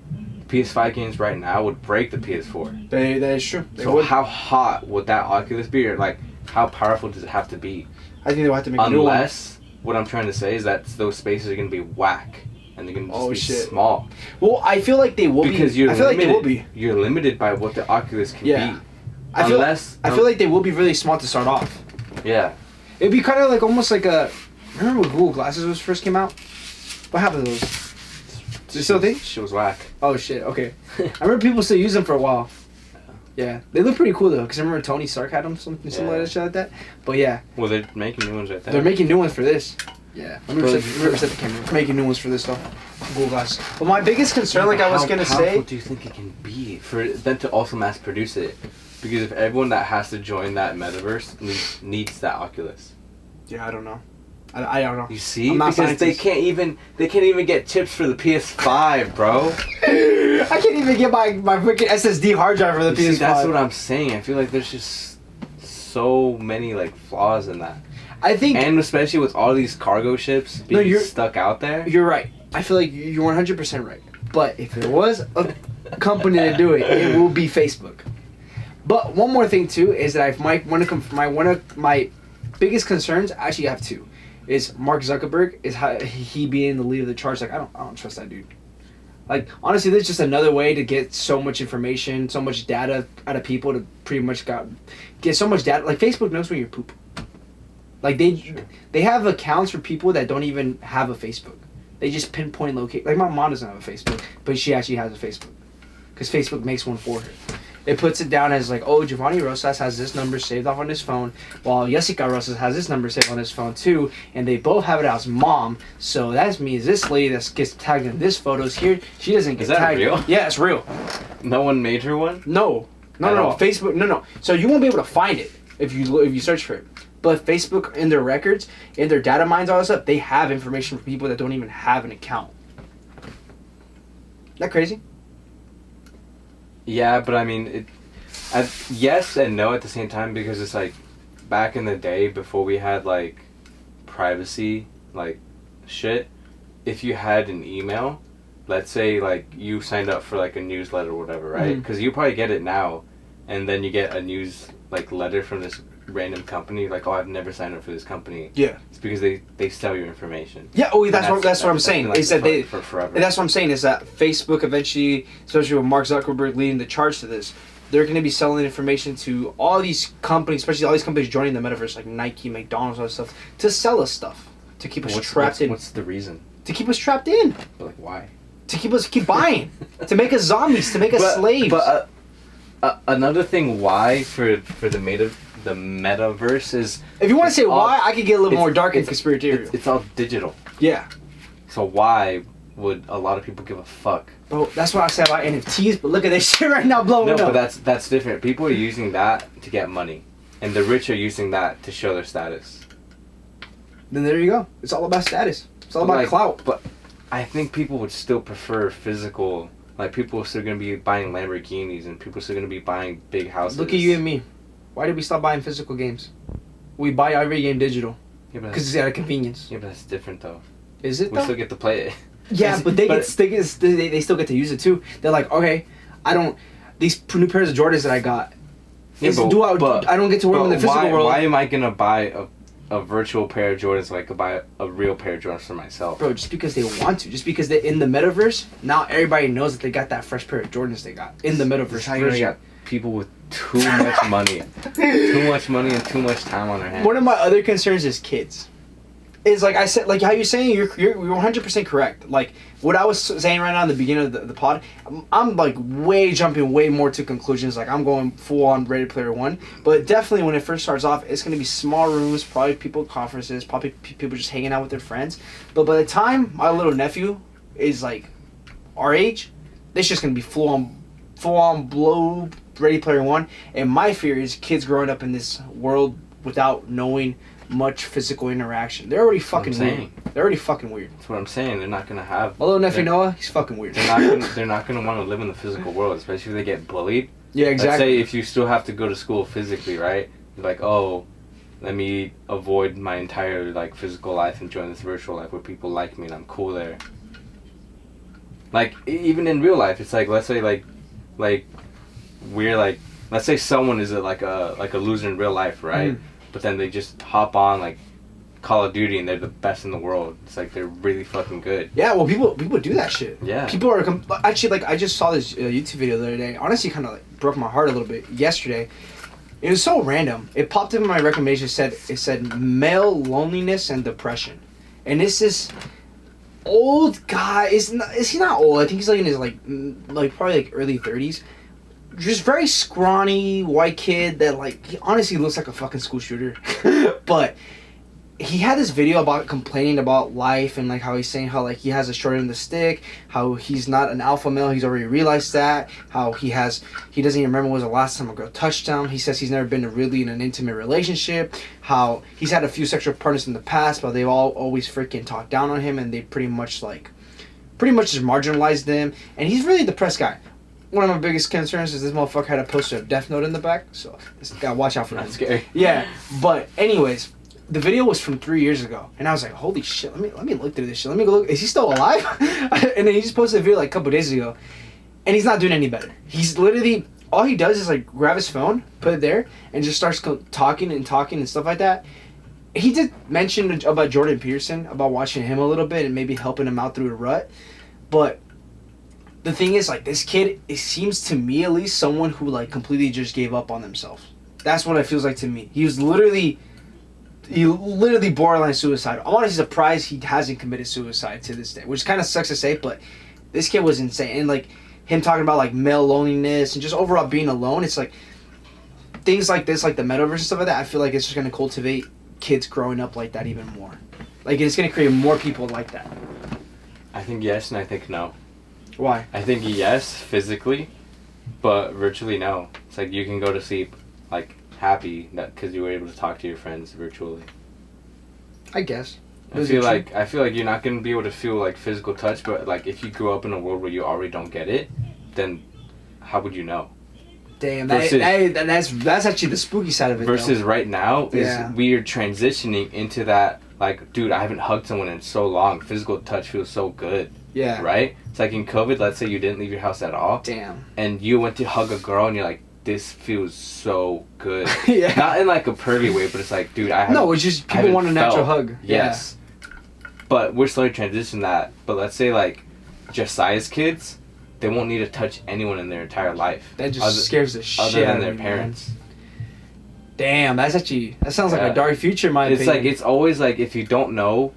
PS5 games right now would break the PS4. That is true. So how hot would that Oculus be, or like how powerful does it have to be? I think they'll have to make a new one. Unless what I'm trying to say is that those spaces are going to be whack and they're going to just be small. Well, I feel like they will because be. I feel like they will be. You're limited by what the Oculus can be. I feel like they will be really small to start off. Yeah. It'd be kind of like almost like a. Remember when Google Glasses first came out? What happened to those? Do you still think? She was whack. Oh shit, okay. I remember people still use them for a while. Yeah. They look pretty cool though, because I remember Tony Stark had them, something similar to shit like that. But yeah. Well, they're making new ones right there. They're making new ones for this. Yeah. Remember set the camera. Making new ones for this stuff. Google Glass. But my biggest concern, like I was going to say... How powerful do you think it can be for them to also mass produce it? Because if everyone that has to join that metaverse needs that Oculus. Yeah, I don't know. I don't know. You see, because they can't even get chips for the PS5, bro. I can't even get my freaking SSD hard drive for the PS5. See, that's what I'm saying. I feel like there's just so many like flaws in that. I think, and especially with all these cargo ships being stuck out there. You're right. I feel like you're 100% right. But if there was a company to do it, it will be Facebook. But one more thing too is that one of my biggest concerns, actually I have two. Is Mark Zuckerberg, is how he being the lead of the charge. Like I don't trust that dude. Like honestly, there's just another way to get so much information, so much data out of people to pretty much get so much data. Like Facebook knows when you poop. Like they have accounts for people that don't even have a Facebook. They just pinpoint locate. Like my mom doesn't have a Facebook, but she actually has a Facebook, because Facebook makes one for her. It puts it down as like, oh, Giovanni Rosas has this number saved off on his phone, while Jessica Rosas has this number saved on his phone too, and they both have it as mom. So that means this lady that gets tagged in this photos here, she doesn't get tagged. Is that real? Yeah, it's real. No one made her one? No. Facebook, no. So you won't be able to find it if you search for it. But Facebook, in their records, in their data mines, all that stuff, they have information for people that don't even have an account. That crazy? Yeah, but I mean, yes and no at the same time, because it's like back in the day before we had like privacy, like shit. If you had an email, let's say like you signed up for like a newsletter or whatever, right? Because you probably get it now, and then you get a news like letter from this random company, like, oh, I've never signed up for this company. Yeah. It's because they sell your information. Yeah. Oh, that's what I'm saying. Like is that they for forever. That's what I'm saying. Is that Facebook eventually, especially with Mark Zuckerberg leading the charge to this, they're going to be selling information to all these companies, especially all these companies joining the metaverse, like Nike, McDonald's, all that stuff, to sell us stuff, to keep us trapped in. What's the reason? To keep us trapped in. But like, why? To keep buying, to make us zombies, to make us slaves. But another thing, why for the metaverse is. If you want to say why, I could get a little more dark and conspiratorial. It's all digital. Yeah. So why would a lot of people give a fuck? Bro, that's what I said about NFTs. But look at this shit right now blowing up. No, but that's different. People are using that to get money, and the rich are using that to show their status. Then there you go. It's all about status. It's all about clout. But I think people would still prefer physical. Like, people are still going to be buying Lamborghinis, and people are still going to be buying big houses. Look at you and me. Why did we stop buying physical games? We buy every game digital. Yeah, because it's out of convenience. Yeah, but that's different, though. Is it, though? We still get to play it. Yeah, but they still get to use it, too. They're like, okay, these new pairs of Jordans that I got, I don't get to wear them in the physical world. Why am I going to buy a virtual pair of Jordans when I could buy a real pair of Jordans for myself? Bro, just because they want to. Just because they're in the metaverse, now everybody knows that they got that fresh pair of Jordans they got in the metaverse. How you got people with too much money. Too much money and too much time on their hands. One of my other concerns is kids. Is like I said, like how you're saying, you're 100% correct. Like what I was saying right now in the beginning of the pod, I'm like jumping way more to conclusions. Like I'm going full on Ready Player One. But definitely when it first starts off, it's gonna be small rooms, probably people at conferences, probably people just hanging out with their friends. But by the time my little nephew is like our age, it's just gonna be full on blow Ready Player One. And my fear is kids growing up in this world without knowing much physical interaction. They're already fucking weird. They're already fucking weird. That's what I'm saying. They're not gonna have. My little nephew Noah, he's fucking weird. They're not gonna want to live in the physical world, especially if they get bullied. Yeah, exactly. Let's say if you still have to go to school physically, right? You're like, oh, let me avoid my entire like physical life and join this virtual life where people like me and I'm cool there. Like even in real life, it's like, let's say like we're like, let's say someone is like a loser in real life, right? Mm. But then they just hop on like Call of Duty and they're the best in the world. It's like they're really fucking good. Yeah, well, people do that shit. Yeah. People are actually like, I just saw this YouTube video the other day. Honestly, kind of like broke my heart a little bit yesterday. It was so random. It popped up in my recommendation. It said male loneliness and depression, and it's this old guy. Is he not old? I think he's like in his like probably like early 30s. Just very scrawny white kid that like he honestly looks like a fucking school shooter. But he had this video about complaining about life and like how he's saying how like he has a short end of the stick, how he's not an alpha male, he's already realized that, how he doesn't even remember when was the last time a girl touched him. He says he's never been really in an intimate relationship, how he's had a few sexual partners in the past, but they've all always freaking talked down on him and they pretty much just marginalized him, and he's really a depressed guy. One of my biggest concerns is this motherfucker had a poster of Death Note in the back, so gotta watch out for that. That's scary. Yeah, but anyways, the video was from 3 years ago, and I was like, holy shit, let me look through this shit. Let me go look. Is he still alive? And then he just posted a video like a couple days ago, and he's not doing any better. He's literally, all he does is like grab his phone, put it there, and just starts talking and stuff like that. He did mention about Jordan Peterson, about watching him a little bit and maybe helping him out through a rut, but the thing is, like, this kid, it seems to me at least, someone who like completely just gave up on themselves. That's what it feels like to me. He literally borderline suicide. I'm honestly surprised he hasn't committed suicide to this day, which kind of sucks to say, but this kid was insane. And like him talking about like male loneliness and just overall being alone, it's like things like this, like the metaverse and stuff like that, I feel like it's just going to cultivate kids growing up like that even more. Like it's going to create more people like that. I think yes and I think no. Why? I think yes, physically, but virtually no. It's like you can go to sleep like happy that because you were able to talk to your friends virtually. I guess. I feel like you're not gonna be able to feel like physical touch, but like if you grew up in a world where you already don't get it, then how would you know? Damn, that's actually the spooky side of it. Versus right now is we are transitioning into that. Like, dude, I haven't hugged someone in so long. Physical touch feels so good. Yeah. Right? It's like in COVID, let's say you didn't leave your house at all. Damn. And you went to hug a girl and you're like, this feels so good. Yeah. Not in like a pervy way, but it's like, dude, No, it's just people want a natural hug. Yes. Yeah. But we're slowly transitioning that. But let's say like Josiah's kids, they won't need to touch anyone in their entire life. That just scares the shit other out than of their me, parents. Man. Damn, that sounds like a dark future in my opinion. It's like, it's always like, if you don't know,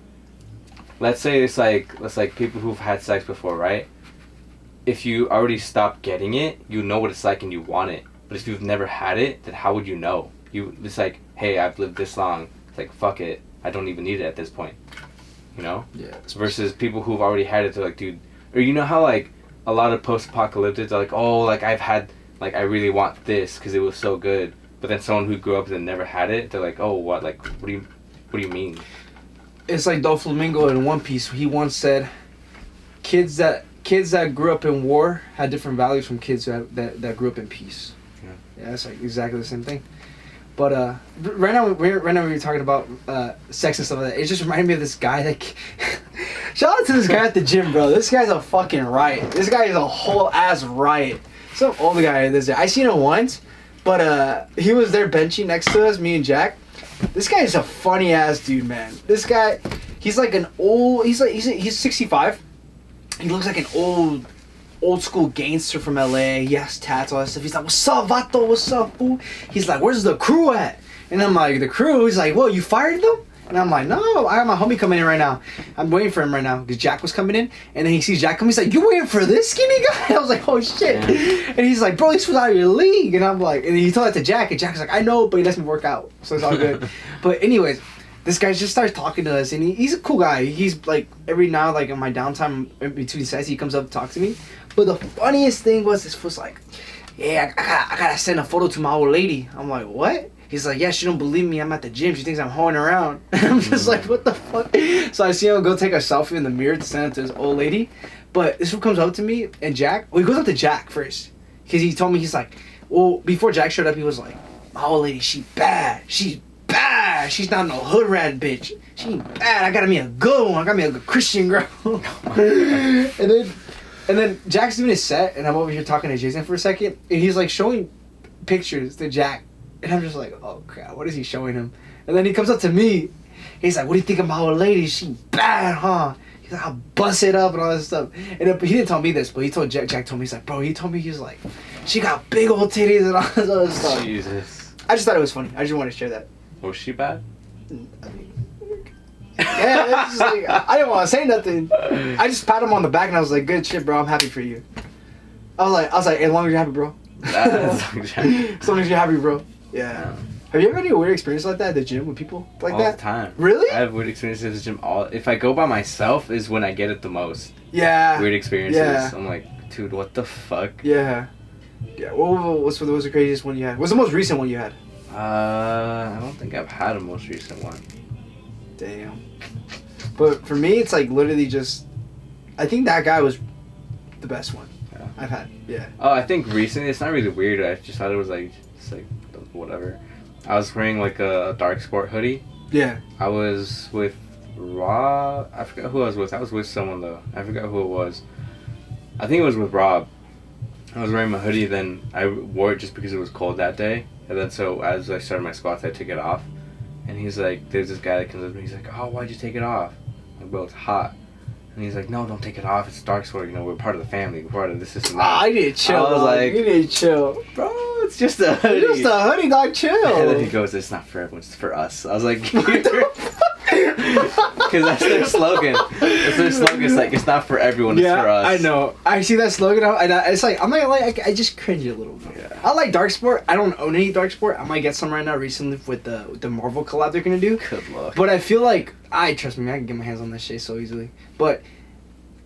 let's say it's like people who've had sex before, right? If you already stopped getting it, you know what it's like and you want it. But if you've never had it, then how would you know? It's like, hey, I've lived this long. It's like, fuck it. I don't even need it at this point. You know? Yeah. Versus people who've already had it, they're like, dude, or you know how like a lot of post-apocalyptic, they're like, oh, like I've had, like I really want this because it was so good. But then someone who grew up and never had it, they're like, oh, what? Like, what do you mean? It's like Doflamingo in One Piece. He once said, kids that grew up in war had different values from kids that grew up in peace. Yeah, it's like exactly the same thing. But right now we were talking about sex and stuff like that. It just reminded me of this guy that. Shout out to this guy at the gym, bro. This guy's a fucking riot. This guy is a whole ass riot. Some old guy in this. I seen him once, but he was there benching next to us, me and Jack. This guy is a funny ass dude, man. This guy, he's like an old. He's 65. He looks like an old school gangster from LA. He has tats, all that stuff. He's like, what's up, vato? What's up, fool? He's like, where's the crew at? And I'm like, the crew? He's like, well, you fired them? And I'm like, no, I got my homie coming in right now. I'm waiting for him right now because Jack was coming in. And then he sees Jack coming. He's like, you waiting for this skinny guy? I was like, oh, shit. Yeah. And he's like, bro, this was out of your league. And I'm like, and he told that to Jack. And Jack's like, I know, but he lets me work out. So it's all good. But anyways, this guy just starts talking to us. And he's a cool guy. He's like, every now, like in my downtime in between sets, he comes up to talk to me. But the funniest thing was, this was like, yeah, I gotta send a photo to my old lady. I'm like, what? He's like, yeah, she don't believe me. I'm at the gym. She thinks I'm hoeing around. And I'm just like, what the fuck? So I see him go take a selfie in the mirror to send it to his old lady. But this one comes up to me and Jack. Well, he goes up to Jack first. Because he told me, he's like, well, before Jack showed up, he was like, my old lady, she bad. She's bad. She's not no hood rat bitch. She bad. I got me a good one. I got me a good Christian girl. And then Jack's doing his set, and I'm over here talking to Jason for a second, and he's like showing pictures to Jack, and I'm just like, oh crap, what is he showing him? And then he comes up to me, he's like, what do you think of my old lady? She bad, huh? He's like, I'll bust it up and all this stuff. And he didn't tell me this, but he told Jack told me, he's like, bro, he told me, he was like, she got big old titties and all this other stuff. Jesus. I just thought it was funny. I just wanted to share that. Was she bad? I mean, yeah, it's just like, I didn't want to say nothing. I just pat him on the back and I was like, good shit, bro, I'm happy for you. I was like, as long as you're happy, bro. As long as you're happy, bro. Yeah. Have you ever had any weird experience like that at the gym with people like that? All the time. Really? I have weird experiences at the gym. If I go by myself is when I get it the most. Yeah. Weird experiences. Yeah. I'm like, dude, what the fuck? Yeah. Yeah. What was the craziest one you had? What's the most recent one you had? I don't think I've had a most recent one. Damn. But for me, it's like literally just, I think that guy was the best one I've had. Yeah. Oh, I think recently, it's not really weird. I just thought it was like, just like, whatever. I was wearing like a dark sport hoodie. Yeah. I was with Rob. I forgot who I was with. I was with someone though. I forgot who it was. I think it was with Rob. I was wearing my hoodie, then I wore it just because it was cold that day. And then so as I started my squats, I took it off. And he's like, there's this guy that comes up to me, he's like, oh, why'd you take it off? I'm like, bro, it's hot. And he's like, no, don't take it off. It's dark sport. You know, we're part of the family. We're part of this system. I need to chill. I was like, you need to chill. Bro, it's just a hoodie. It's just a hoodie, dog, chill. And then he goes, it's not for everyone, it's for us. I was like, because that's their slogan. That's their slogan. It's like, it's not for everyone, it's for us. I know. I see that slogan, and it's like, I'm not like, I just cringe a little bit. Yeah. I like dark sport. I don't own any dark sport. I might get some right now recently with the Marvel collab they're gonna do. Good luck. But I feel like, trust me, I can get my hands on this shit so easily. But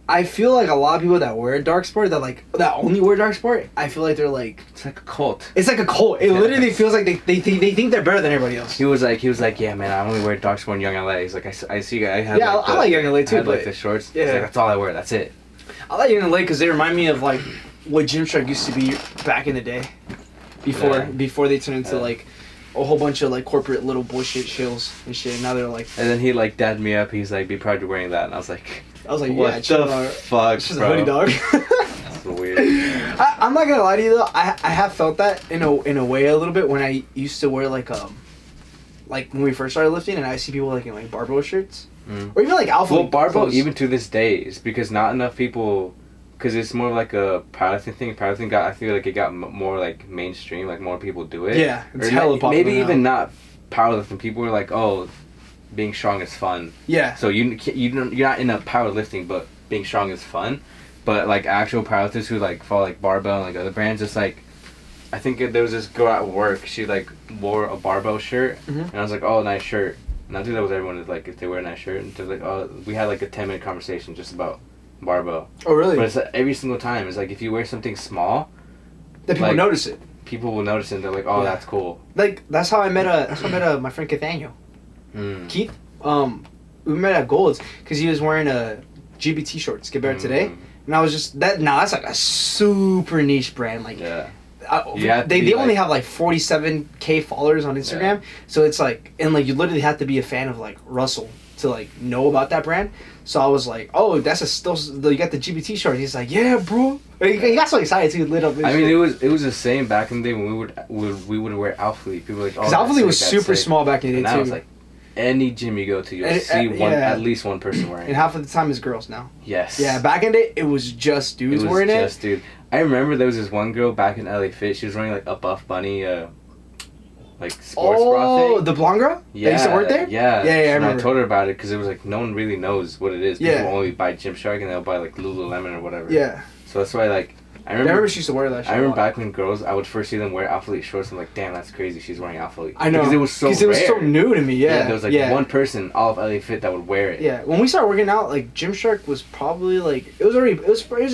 I feel like a lot of people that wear dark sport, that only wear dark sport, I feel like they're like... It's like a cult. It's like a cult. It literally feels like they think they're better than everybody else. He was like, yeah, man, I only wear dark sport in Young LA. He's like, I see, I have I like Young LA too, but like the shorts. Yeah. He's like, that's all I wear, that's it. I like Young LA because they remind me of like what Gymshark used to be back in the day. Before they turned into like a whole bunch of like corporate little bullshit shills and shit. And now they're like... And then he like dadded me up. He's like, be proud you're wearing that. And I was like, what the fuck, it's just a hoodie, dog. That's weird. I'm not gonna lie to you though. I have felt that in a way a little bit when I used to wear like when we first started lifting and I see people like in like barbell shirts or even like alpha. Well, barbell even to this day is because not enough people. Because it's more like a powerlifting thing. Powerlifting I feel like it got more like mainstream. Like more people do it. Yeah, it's hella popular maybe now. even not powerlifting. People were like, oh, being strong is fun. Yeah. So you're not in a powerlifting, but being strong is fun. But like actual powerlifters who like follow like barbell and like other brands, just like I think there was this girl at work. She like wore a barbell shirt, and I was like, oh, nice shirt. And I think that was everyone is like if they wear a nice shirt, and they're like, oh, we had like a 10-minute conversation just about barbell. Oh really? But it's like, every single time it's like if you wear something small, then people notice it. People will notice it and they're like, oh, that's cool. Like that's how I met my friend Nathaniel. Keith. We met at Gold's because he was wearing a GBT shorts. Get Better Today, and I was just that. Now that's like a super niche brand. Like they only have like 47K followers on Instagram, so it's like and like you literally have to be a fan of like Russell to like know about that brand. So I was like, oh, that's you got the GBT shorts. He's like, yeah, bro. He got so excited too, lit up. I mean, it was the same back in the day when we would wear Alpha League. People were like, oh, because Alpha League was super small back in the day too. Now it's like any gym you go to, you'll see at least one person wearing it. And half of the time is girls now. Yes. Yeah, back in the day, it was just dudes wearing it. Just dude. I remember there was this one girl back in LA Fit. She was wearing like a Buff Bunny like sports bra thing. Oh, the blonde girl? Yeah. That used to work there? Yeah. I remember. I told her about it because it was like no one really knows what it is. People only buy Gymshark and they'll buy like Lululemon or whatever. Yeah. So that's why like I remember she used to wear that shit. I remember back when girls, I would first see them wear Alpha Elite shorts. I'm like, damn, that's crazy. She's wearing Alpha Elite. I know. Because it was so rare. Because it was so new to me, there was like one person, all of LA Fit, that would wear it. Yeah. When we started working out, like, Gymshark was probably like, it was already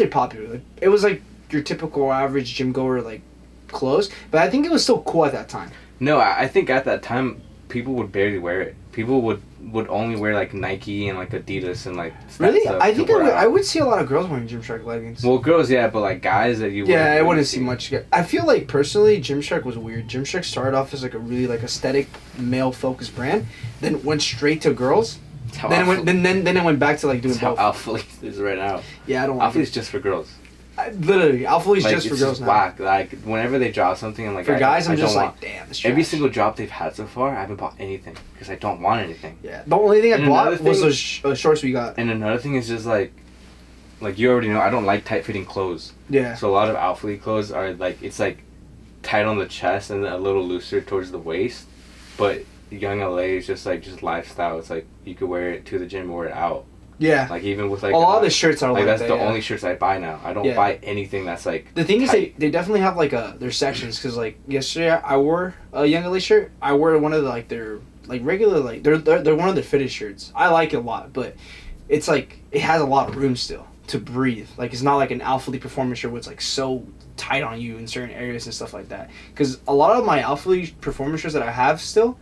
popular. Like, it was like your typical average gym goer, like, clothes. But I think it was still cool at that time. No, I think at that time, people would barely wear it. People would only wear like Nike and like Adidas and like really? I think I would see a lot of girls wearing Gymshark leggings. Well, girls, yeah, but like guys that you I wouldn't see much. I feel like personally, Gymshark was weird. Gymshark started off as like a really like aesthetic male focused brand, then went straight to girls. Then it went back to like doing both. Alpha Elite is right now. Yeah, I don't. Alpha Elite's just for girls. Literally, Alpha Elite's just for girls now. Whack. Like whenever they drop something, I'm like, for guys, I'm just like, damn. Every single drop they've had so far, I haven't bought anything because I don't want anything. Yeah, the only thing I bought was those shorts we got. And another thing is just like you already know, I don't like tight fitting clothes. Yeah. So a lot of Alpha Elite clothes are like it's like tight on the chest and a little looser towards the waist, but Young LA is just lifestyle. It's like you could wear it to the gym or wear it out. Yeah. Like even with like a lot of the shirts are like that's the only shirts I buy now. I don't buy anything that's like the thing tight. is they definitely have like their sections because like yesterday I wore a Young LA shirt. I wore one of the like their like regular like they're one of their fitted shirts. I like it a lot, but it's like it has a lot of room still to breathe. Like it's not like an Alpha Elite performance shirt where it's like so tight on you in certain areas and stuff like that. Because a lot of my Alpha Elite performance shirts that I have still,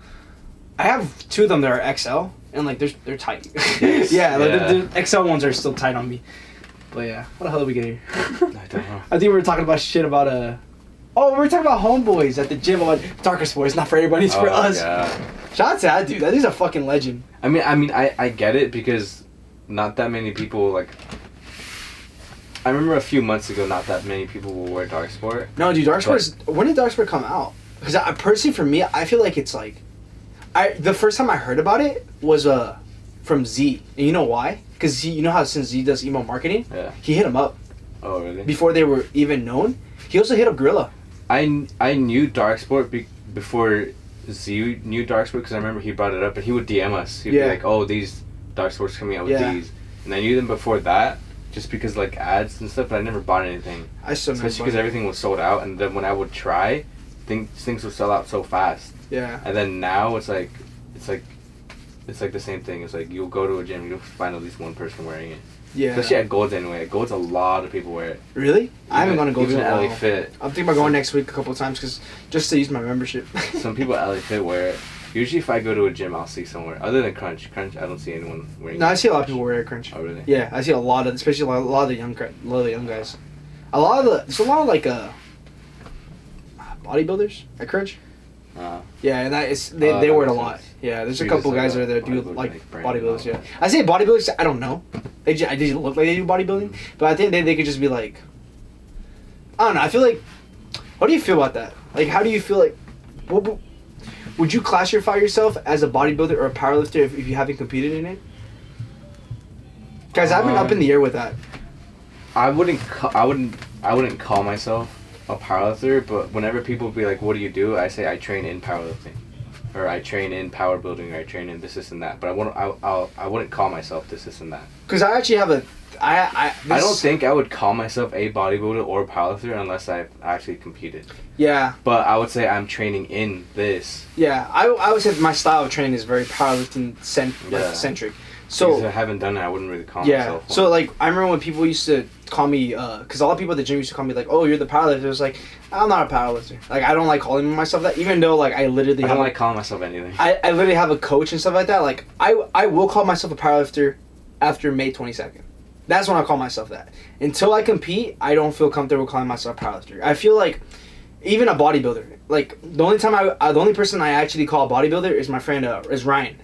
I have two of them that are XL. And like they're tight. Like the XL ones are still tight on me. But yeah, what the hell did we get here? I don't know. I think we were talking about shit about we were talking about homeboys at the gym. About Darker Sports, not for everybody, it's for us. Yeah. Shout out to that dude. That dude's a fucking legend. I mean, I get it because not that many people like. I remember a few months ago, not that many people will wear Dark Sport. No, dude, Dark Sport. When did Dark Sport come out? Because personally, for me, I feel like it's like. The first time I heard about it was from Z. And you know why? Because you know how since Z does email marketing, he hit him up. Oh, really? Before they were even known. He also hit up Gorilla. I knew Dark Sport before Z knew Dark Sport because I remember he brought it up and he would DM us. He'd be like, oh, these Dark Sport's coming out with these. And I knew them before that just because like ads and stuff, but I never bought anything. Especially because everything was sold out, and then when I would try, things would sell out so fast. Yeah. And then now it's like the same thing. It's like you'll go to a gym, you'll find at least one person wearing it. Yeah. Especially at Gold's anyway. At Gold's, a lot of people wear it. Really? I haven't gone to Gold's in a while. LA Fit. I'm thinking about going next week a couple of times just to use my membership. Some people at LA Fit wear it. Usually if I go to a gym, I'll see somewhere. Other than Crunch, I don't see anyone wearing it. No, I see a lot of people wear Crunch. Oh, really? Yeah, I see a lot of, especially a lot of the young guys. There's a lot of like bodybuilders at Crunch. Yeah, and that is they wear it a lot. Yeah, there's a couple guys that do like bodybuilders. Yeah, I say bodybuilders. I don't know. They just look like they do bodybuilding, but I think they could just be like. I don't know. I feel like. What do you feel about that? Like, how do you feel like? Would you classify yourself as a bodybuilder or a powerlifter if you haven't competed in it? Guys, I've been up in the air with that. I wouldn't call myself a powerlifter, but whenever people be like, "What do you do?" I say I train in powerlifting, or I train in power building, or I train in this and that. But I wouldn't call myself this and that. Because I actually have I don't think I would call myself a bodybuilder or powerlifter unless I've actually competed. Yeah. But I would say I'm training in this. Yeah, I would say my style of training is very powerlifting centric. So because I haven't done it, I wouldn't really call myself one. So like I remember when people used to call me, because a lot of people at the gym used to call me like, "Oh, you're the powerlifter." It was like, I'm not a powerlifter. Like I don't like calling myself that, even though like I don't like calling myself anything. I literally have a coach and stuff like that. Like I will call myself a powerlifter after May 22nd. That's when I call myself that. Until I compete, I don't feel comfortable calling myself a powerlifter. I feel like even a bodybuilder. Like the only person I actually call a bodybuilder is my friend is Ryan.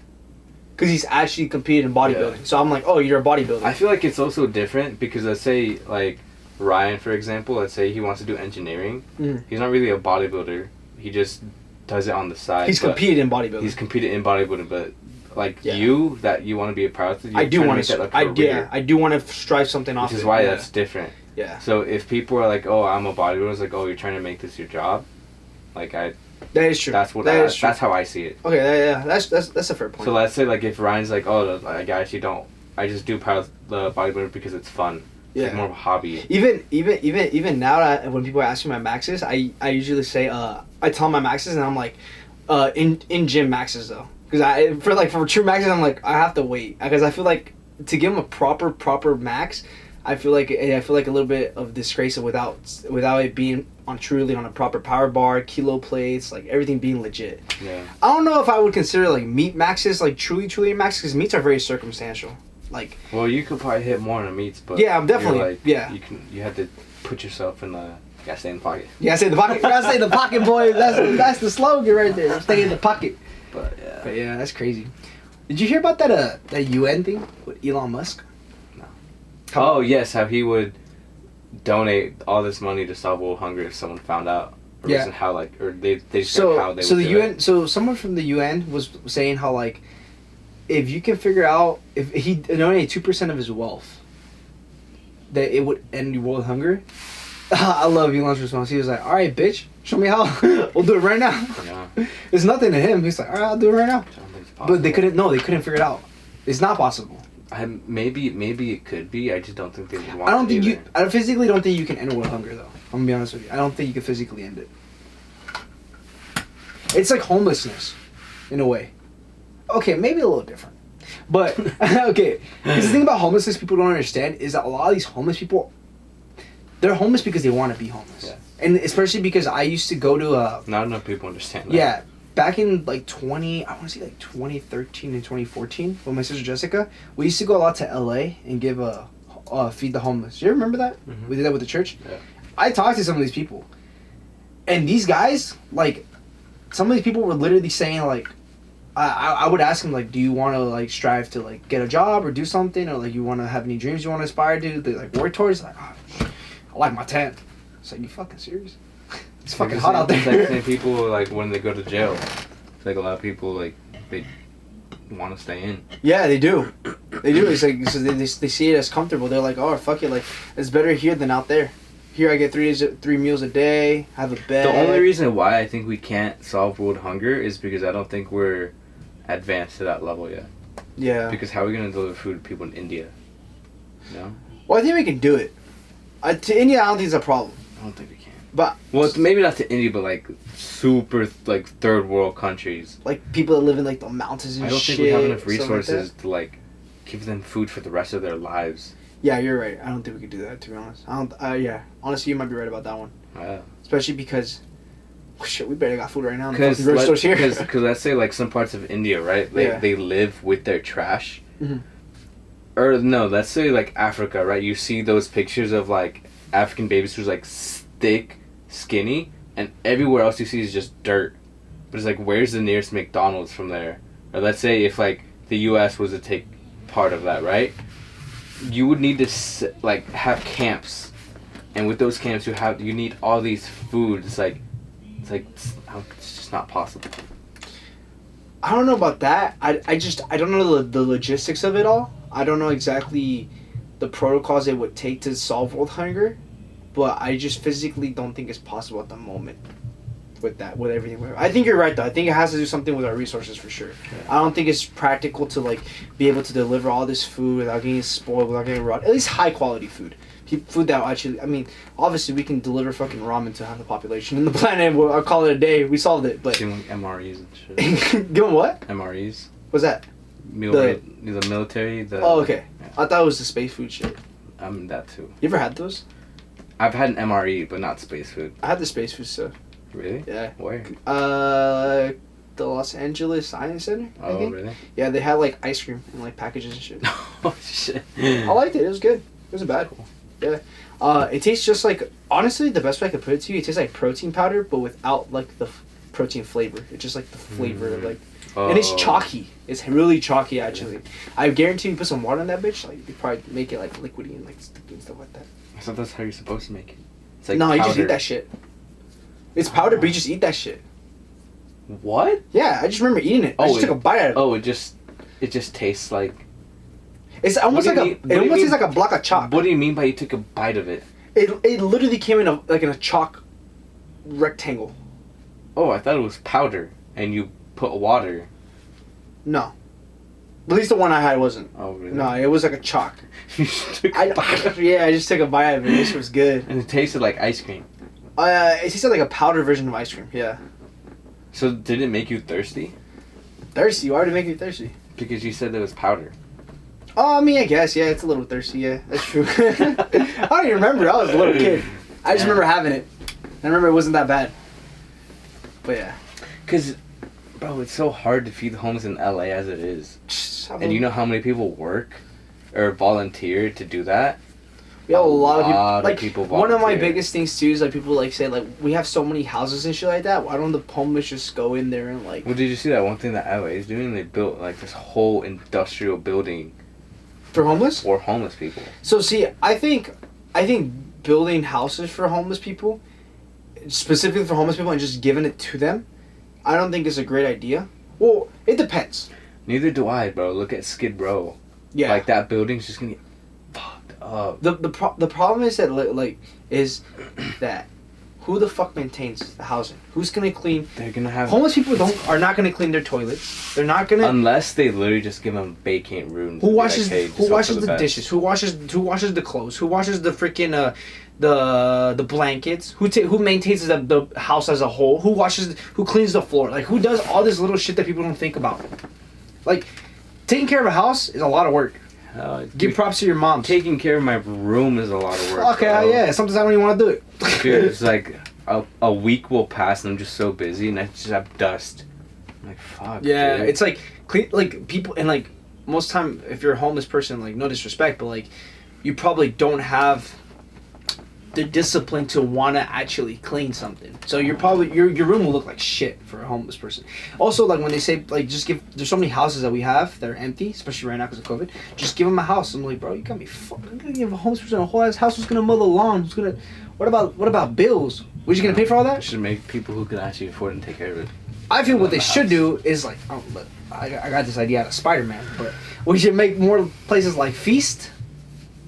Because he's actually competed in bodybuilding. Yeah. So I'm like, oh, you're a bodybuilder. I feel like it's also different because let's say, like, Ryan, for example, let's say he wants to do engineering. He's not really a bodybuilder. He just does it on the side. He's competed in bodybuilding. He's competed in bodybuilding, but, like, you want to be a powerlifter, I do want to I do want to strive something off. Which is why that's different. Yeah. So if people are like, oh, I'm a bodybuilder, it's like, oh, you're trying to make this your job. Like, that is true. That's that's how I see it. Okay, yeah, that's a fair point. So let's say like if Ryan's like, oh, like, I just do the bodybuilder because it's fun. It's like more of a hobby. Even now when people ask me my maxes, I usually say I tell them my maxes and I'm like, in gym maxes though, because for true maxes I'm like I have to wait because I feel like to give them a proper max. I feel like a little bit of disgrace without it being truly on a proper power bar, kilo plates, like everything being legit. Yeah. I don't know if I would consider like meat maxes like truly maxes because meats are very circumstantial. Like. Well, you could probably hit more on the meats, but yeah, I'm definitely You have to put yourself in the. Gotta stay in the pocket. Yeah, stay in the pocket. Gotta stay in the pocket, boy. That's the slogan right there. Stay in the pocket. But yeah, that's crazy. Did you hear about that UN thing with Elon Musk? Oh yes, how he would donate all this money to stop world hunger if someone found out. Or yeah. How they said how they so would the do UN it. So someone from the UN was saying how like if you can figure out if he donated 2% of his wealth that it would end world hunger. I love Elon's response. He was like, "All right, bitch, show me how. We'll do it right now." Yeah. It's nothing to him. He's like, "All right, I'll do it right now." But they couldn't figure it out. It's not possible. Maybe it could be. I just don't think they would want to. I physically don't think you can end world hunger though. I'm gonna be honest with you. I don't think you can physically end it. It's like homelessness, in a way. Okay, maybe a little different, but okay. Because the thing about homelessness people don't understand is that a lot of these homeless people, they're homeless because they want to be homeless, and especially because I used to go to Not enough people understand that. Yeah. Back in like 2013 and 2014, with my sister Jessica, we used to go a lot to LA and give feed the homeless. You ever remember that? Mm-hmm. We did that with the church. Yeah. I talked to some of these people, and these guys, like, some of these people were literally saying like, I would ask them like, do you want to like strive to like get a job or do something, or like you want to have any dreams you want to aspire to, they like work towards? Like, oh, I like my tent. It's like, you fucking serious? It's fucking hot out there. It's like the same people, like, when they go to jail. It's like a lot of people, like, they want to stay in. Yeah, they do. They do. It's like, so they see it as comfortable. They're like, oh, fuck it. Like, it's better here than out there. Here I get 3 meals a day, have a bed. The only reason why I think we can't solve world hunger is because I don't think we're advanced to that level yet. Yeah. Because how are we going to deliver food to people in India? No? Well, I think we can do it. To India, I don't think it's a problem. I don't think we can. But well, maybe not to India, but like super like third world countries. Like people that live in like the mountains and shit. I don't think we have enough resources to like give them food for the rest of their lives. Yeah, you're right. I don't think we could do that, to be honest. I don't. Yeah, honestly, you might be right about that one. Yeah. Especially because, shit, we barely got food right now. Because Because let's say like some parts of India, right? They live with their trash. Mm-hmm. Or no, let's say like Africa, right? You see those pictures of like African babies who's like thick, skinny, and everywhere else you see is just dirt. But it's like, where's the nearest McDonald's from there? Or let's say if like the U.S. was to take part of that, right? You would need to like have camps, and with those camps you need all these foods. It's just not possible. I don't know about that. I don't know the logistics of it all. I don't know exactly the protocols it would take to solve world hunger, but I just physically don't think it's possible at the moment with everything. I think you're right though. I think it has to do something with our resources for sure. I don't think it's practical to like be able to deliver all this food without getting spoiled, without getting rot. At least high quality food. Food that actually, I mean, obviously we can deliver fucking ramen to half the population in the planet. I'll call it a day. We solved it, but... Give them MREs and shit. Give them what? MREs. What's that? The military. Oh, okay. Yeah. I thought it was the space food shit. That too. You ever had those? I've had an MRE, but not space food. I had the space food stuff. Really? Yeah. Where? The Los Angeles Science Center, I think. Really? Yeah, they had like ice cream and like packages and shit. Oh, shit. I liked it. It was good. It wasn't bad. Cool. Yeah. It tastes just like, honestly, the best way I could put it to you, it tastes like protein powder, but without like the protein flavor. It's just like the flavor of like, and it's chalky. It's really chalky actually. I guarantee you put some water in that bitch, like you probably make it like liquidy and like sticky and stuff like that. I thought that's how you're supposed to make it. It's like no, powder. you just eat that shit. It's powder, but you just eat that shit. What? Yeah, I just remember eating it. I just took a bite out of it. Oh, it just tastes like... It's almost like it almost tastes like a block of chalk. What do you mean by you took a bite of it? It literally came in a chalk rectangle. Oh, I thought it was powder, and you put water. No. At least the one I had wasn't. Oh, really? No, it was like a chalk. You just took a bite of it. Yeah, I just took a bite of it. This was good. And it tasted like ice cream. It tasted like a powder version of ice cream, yeah. So did it make you thirsty? Thirsty? Why would it make me thirsty? Because you said there was powder. Oh, I mean, I guess, yeah, it's a little thirsty, yeah. That's true. I don't even remember. I was a little kid. I just remember having it. I remember it wasn't that bad. But yeah. Because, bro, it's so hard to feed the homeless in LA as it is. And you know how many people work or volunteer to do that? We have a lot of people one of my volunteer. biggest things too is like people like say like we have so many houses and shit like that. Why don't the homeless just go in there and like? Well, did you see that one thing that LA is doing? They built like this whole industrial building for homeless for homeless people. So see, I think building houses for homeless people, specifically for homeless people, and just giving it to them, I don't think is a great idea. Well, it depends. Neither do I, bro. Look at Skid Row. Yeah. Like that building's just gonna get fucked up. The problem is that that who the fuck maintains the housing? Who's gonna clean? They're gonna have homeless people are not gonna clean their toilets. They're not gonna unless they literally just give them vacant rooms. Who washes like, hey, who washes the dishes? Who washes the clothes? Who washes the freaking the blankets? Who maintains the house as a whole? Who cleans the floor? Like who does all this little shit that people don't think about? Like taking care of a house is a lot of work. Give props to your mom. Taking care of my room is a lot of work. Okay, yeah. Sometimes I don't even want to do it. Dude, it's like a week will pass and I'm just so busy and I just have dust. I'm like, fuck. Yeah, dude. it's like clean, like people, and like most time if you're a homeless person, like no disrespect, but like you probably don't have the discipline to want to actually clean something. So you're probably your room will look like shit for a homeless person. Also, like when they say like just give, there's so many houses that we have that are empty, especially right now because of COVID. Just give them a house. I'm like, bro, you got me fucking gonna give a homeless person a whole ass house who's gonna mow the lawn. Who's gonna what about bills? We're just gonna pay for all that? Should make people who can actually afford and take care of it. I feel what they should do is like, I got this idea out of Spider-Man, but we should make more places like Feast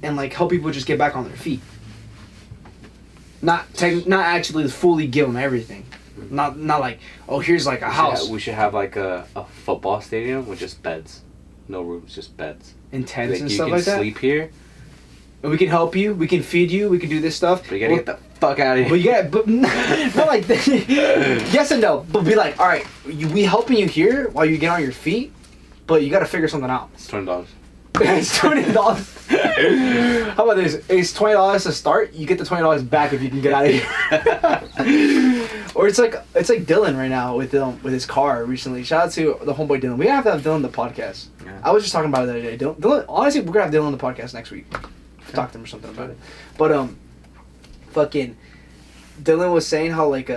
and like help people just get back on their feet. Not actually fully give them everything. Not like, oh, here's like a house. We should have like a football stadium with just beds. No rooms, just beds. And tents and stuff like that. You can sleep here. And we can help you. We can feed you. We can do this stuff. But you gotta get the fuck out of here. But not like that. Yes and no. But be like, all right, we helping you here while you get on your feet, but you gotta figure something out. It's $20. It's $20. How about this? It's $20 to start. You get the $20 back if you can get out of here. Or it's like Dylan right now with his car recently. Shout out to the homeboy Dylan. We have to have Dylan on the podcast. Yeah. I was just talking about it the other day. Dylan, honestly, we're gonna have Dylan on the podcast next week. Talk to him or something about it. But fucking Dylan was saying how like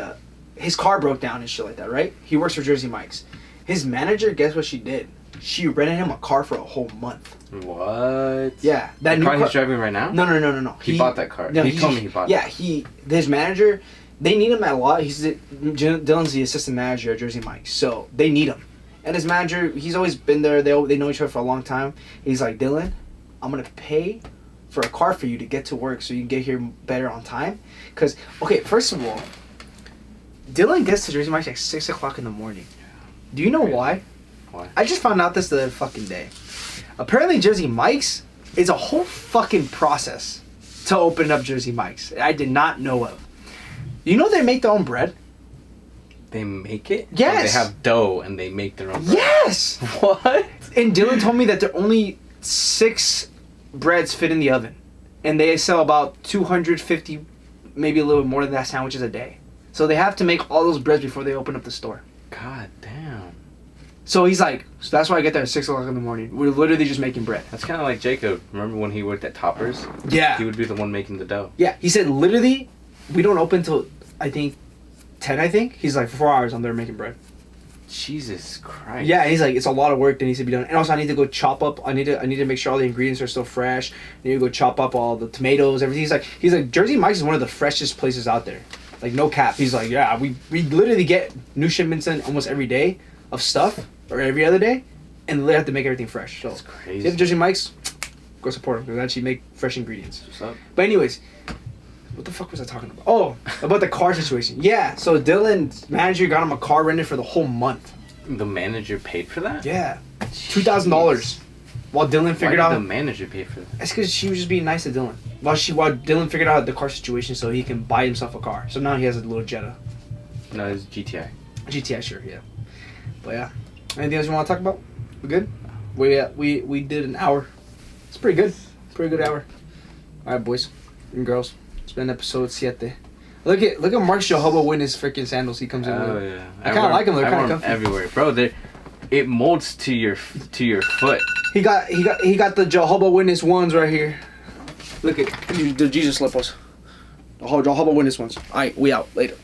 his car broke down and shit like that, right? He works for Jersey Mike's. His manager, guess what she did? She rented him a car for a whole month. What? Yeah, that the new car he's driving right now. No. He bought that car. No, he told me he bought. Yeah, his manager. They need him at a lot. Dylan's the assistant manager at Jersey Mike's, so they need him. And his manager, he's always been there. They know each other for a long time. He's like, Dylan, I'm gonna pay for a car for you to get to work so you can get here better on time. Cause okay, first of all, Dylan gets to Jersey Mike's like 6 o'clock in the morning. Do you know why? Why? I just found out this the other fucking day. Apparently Jersey Mike's is a whole fucking process to open up Jersey Mike's. I did not know of. You know they make their own bread? They make it? Yes. Like they have dough and they make their own bread? Yes! What? And Dylan told me that there are only 6 breads fit in the oven. And they sell about 250, maybe a little bit more than that, sandwiches a day. So they have to make all those breads before they open up the store. God damn. So he's like, so that's why I get there at 6 o'clock in the morning. We're literally just making bread. That's kind of like Jacob. Remember when he worked at Toppers? Yeah. He would be the one making the dough. Yeah. He said, literally, we don't open till, I think, 10, I think. He's like, for 4 hours I'm there making bread. Jesus Christ. Yeah, he's like, it's a lot of work that needs to be done. And also I need to go chop up, I need to make sure all the ingredients are still fresh. I need to go chop up all the tomatoes, everything. He's like, Jersey Mike's is one of the freshest places out there. Like, no cap. He's like, yeah, we literally get new shipments in almost every day of stuff, or every other day, and they have to make everything fresh. So, that's crazy. If you have Jersey Mike's, go support them, because they actually make fresh ingredients. What's up? But anyways, what the fuck was I talking about? Oh, about the car situation. Yeah, so Dylan's manager got him a car rented for the whole month. The manager paid for that? Yeah. $2,000. While Dylan figured out... Why did the manager pay for that? It's because she was just being nice to Dylan. While Dylan figured out the car situation so he can buy himself a car. So now he has a little Jetta. No, it's GTI. GTI, sure, yeah. But yeah. Anything else you want to talk about? We good? We did an hour. It's pretty good. Pretty good hour. Alright, boys and girls. It's been episode 7. Look at Mark's Jehovah Witness freaking sandals he comes in with. Oh yeah. I kind of like them. They're kind of comfy. Everywhere, bro. It molds to your foot. He got the Jehovah Witness ones right here. Look at the Jesus slippers. The Jehovah Witness ones. Alright, we out later.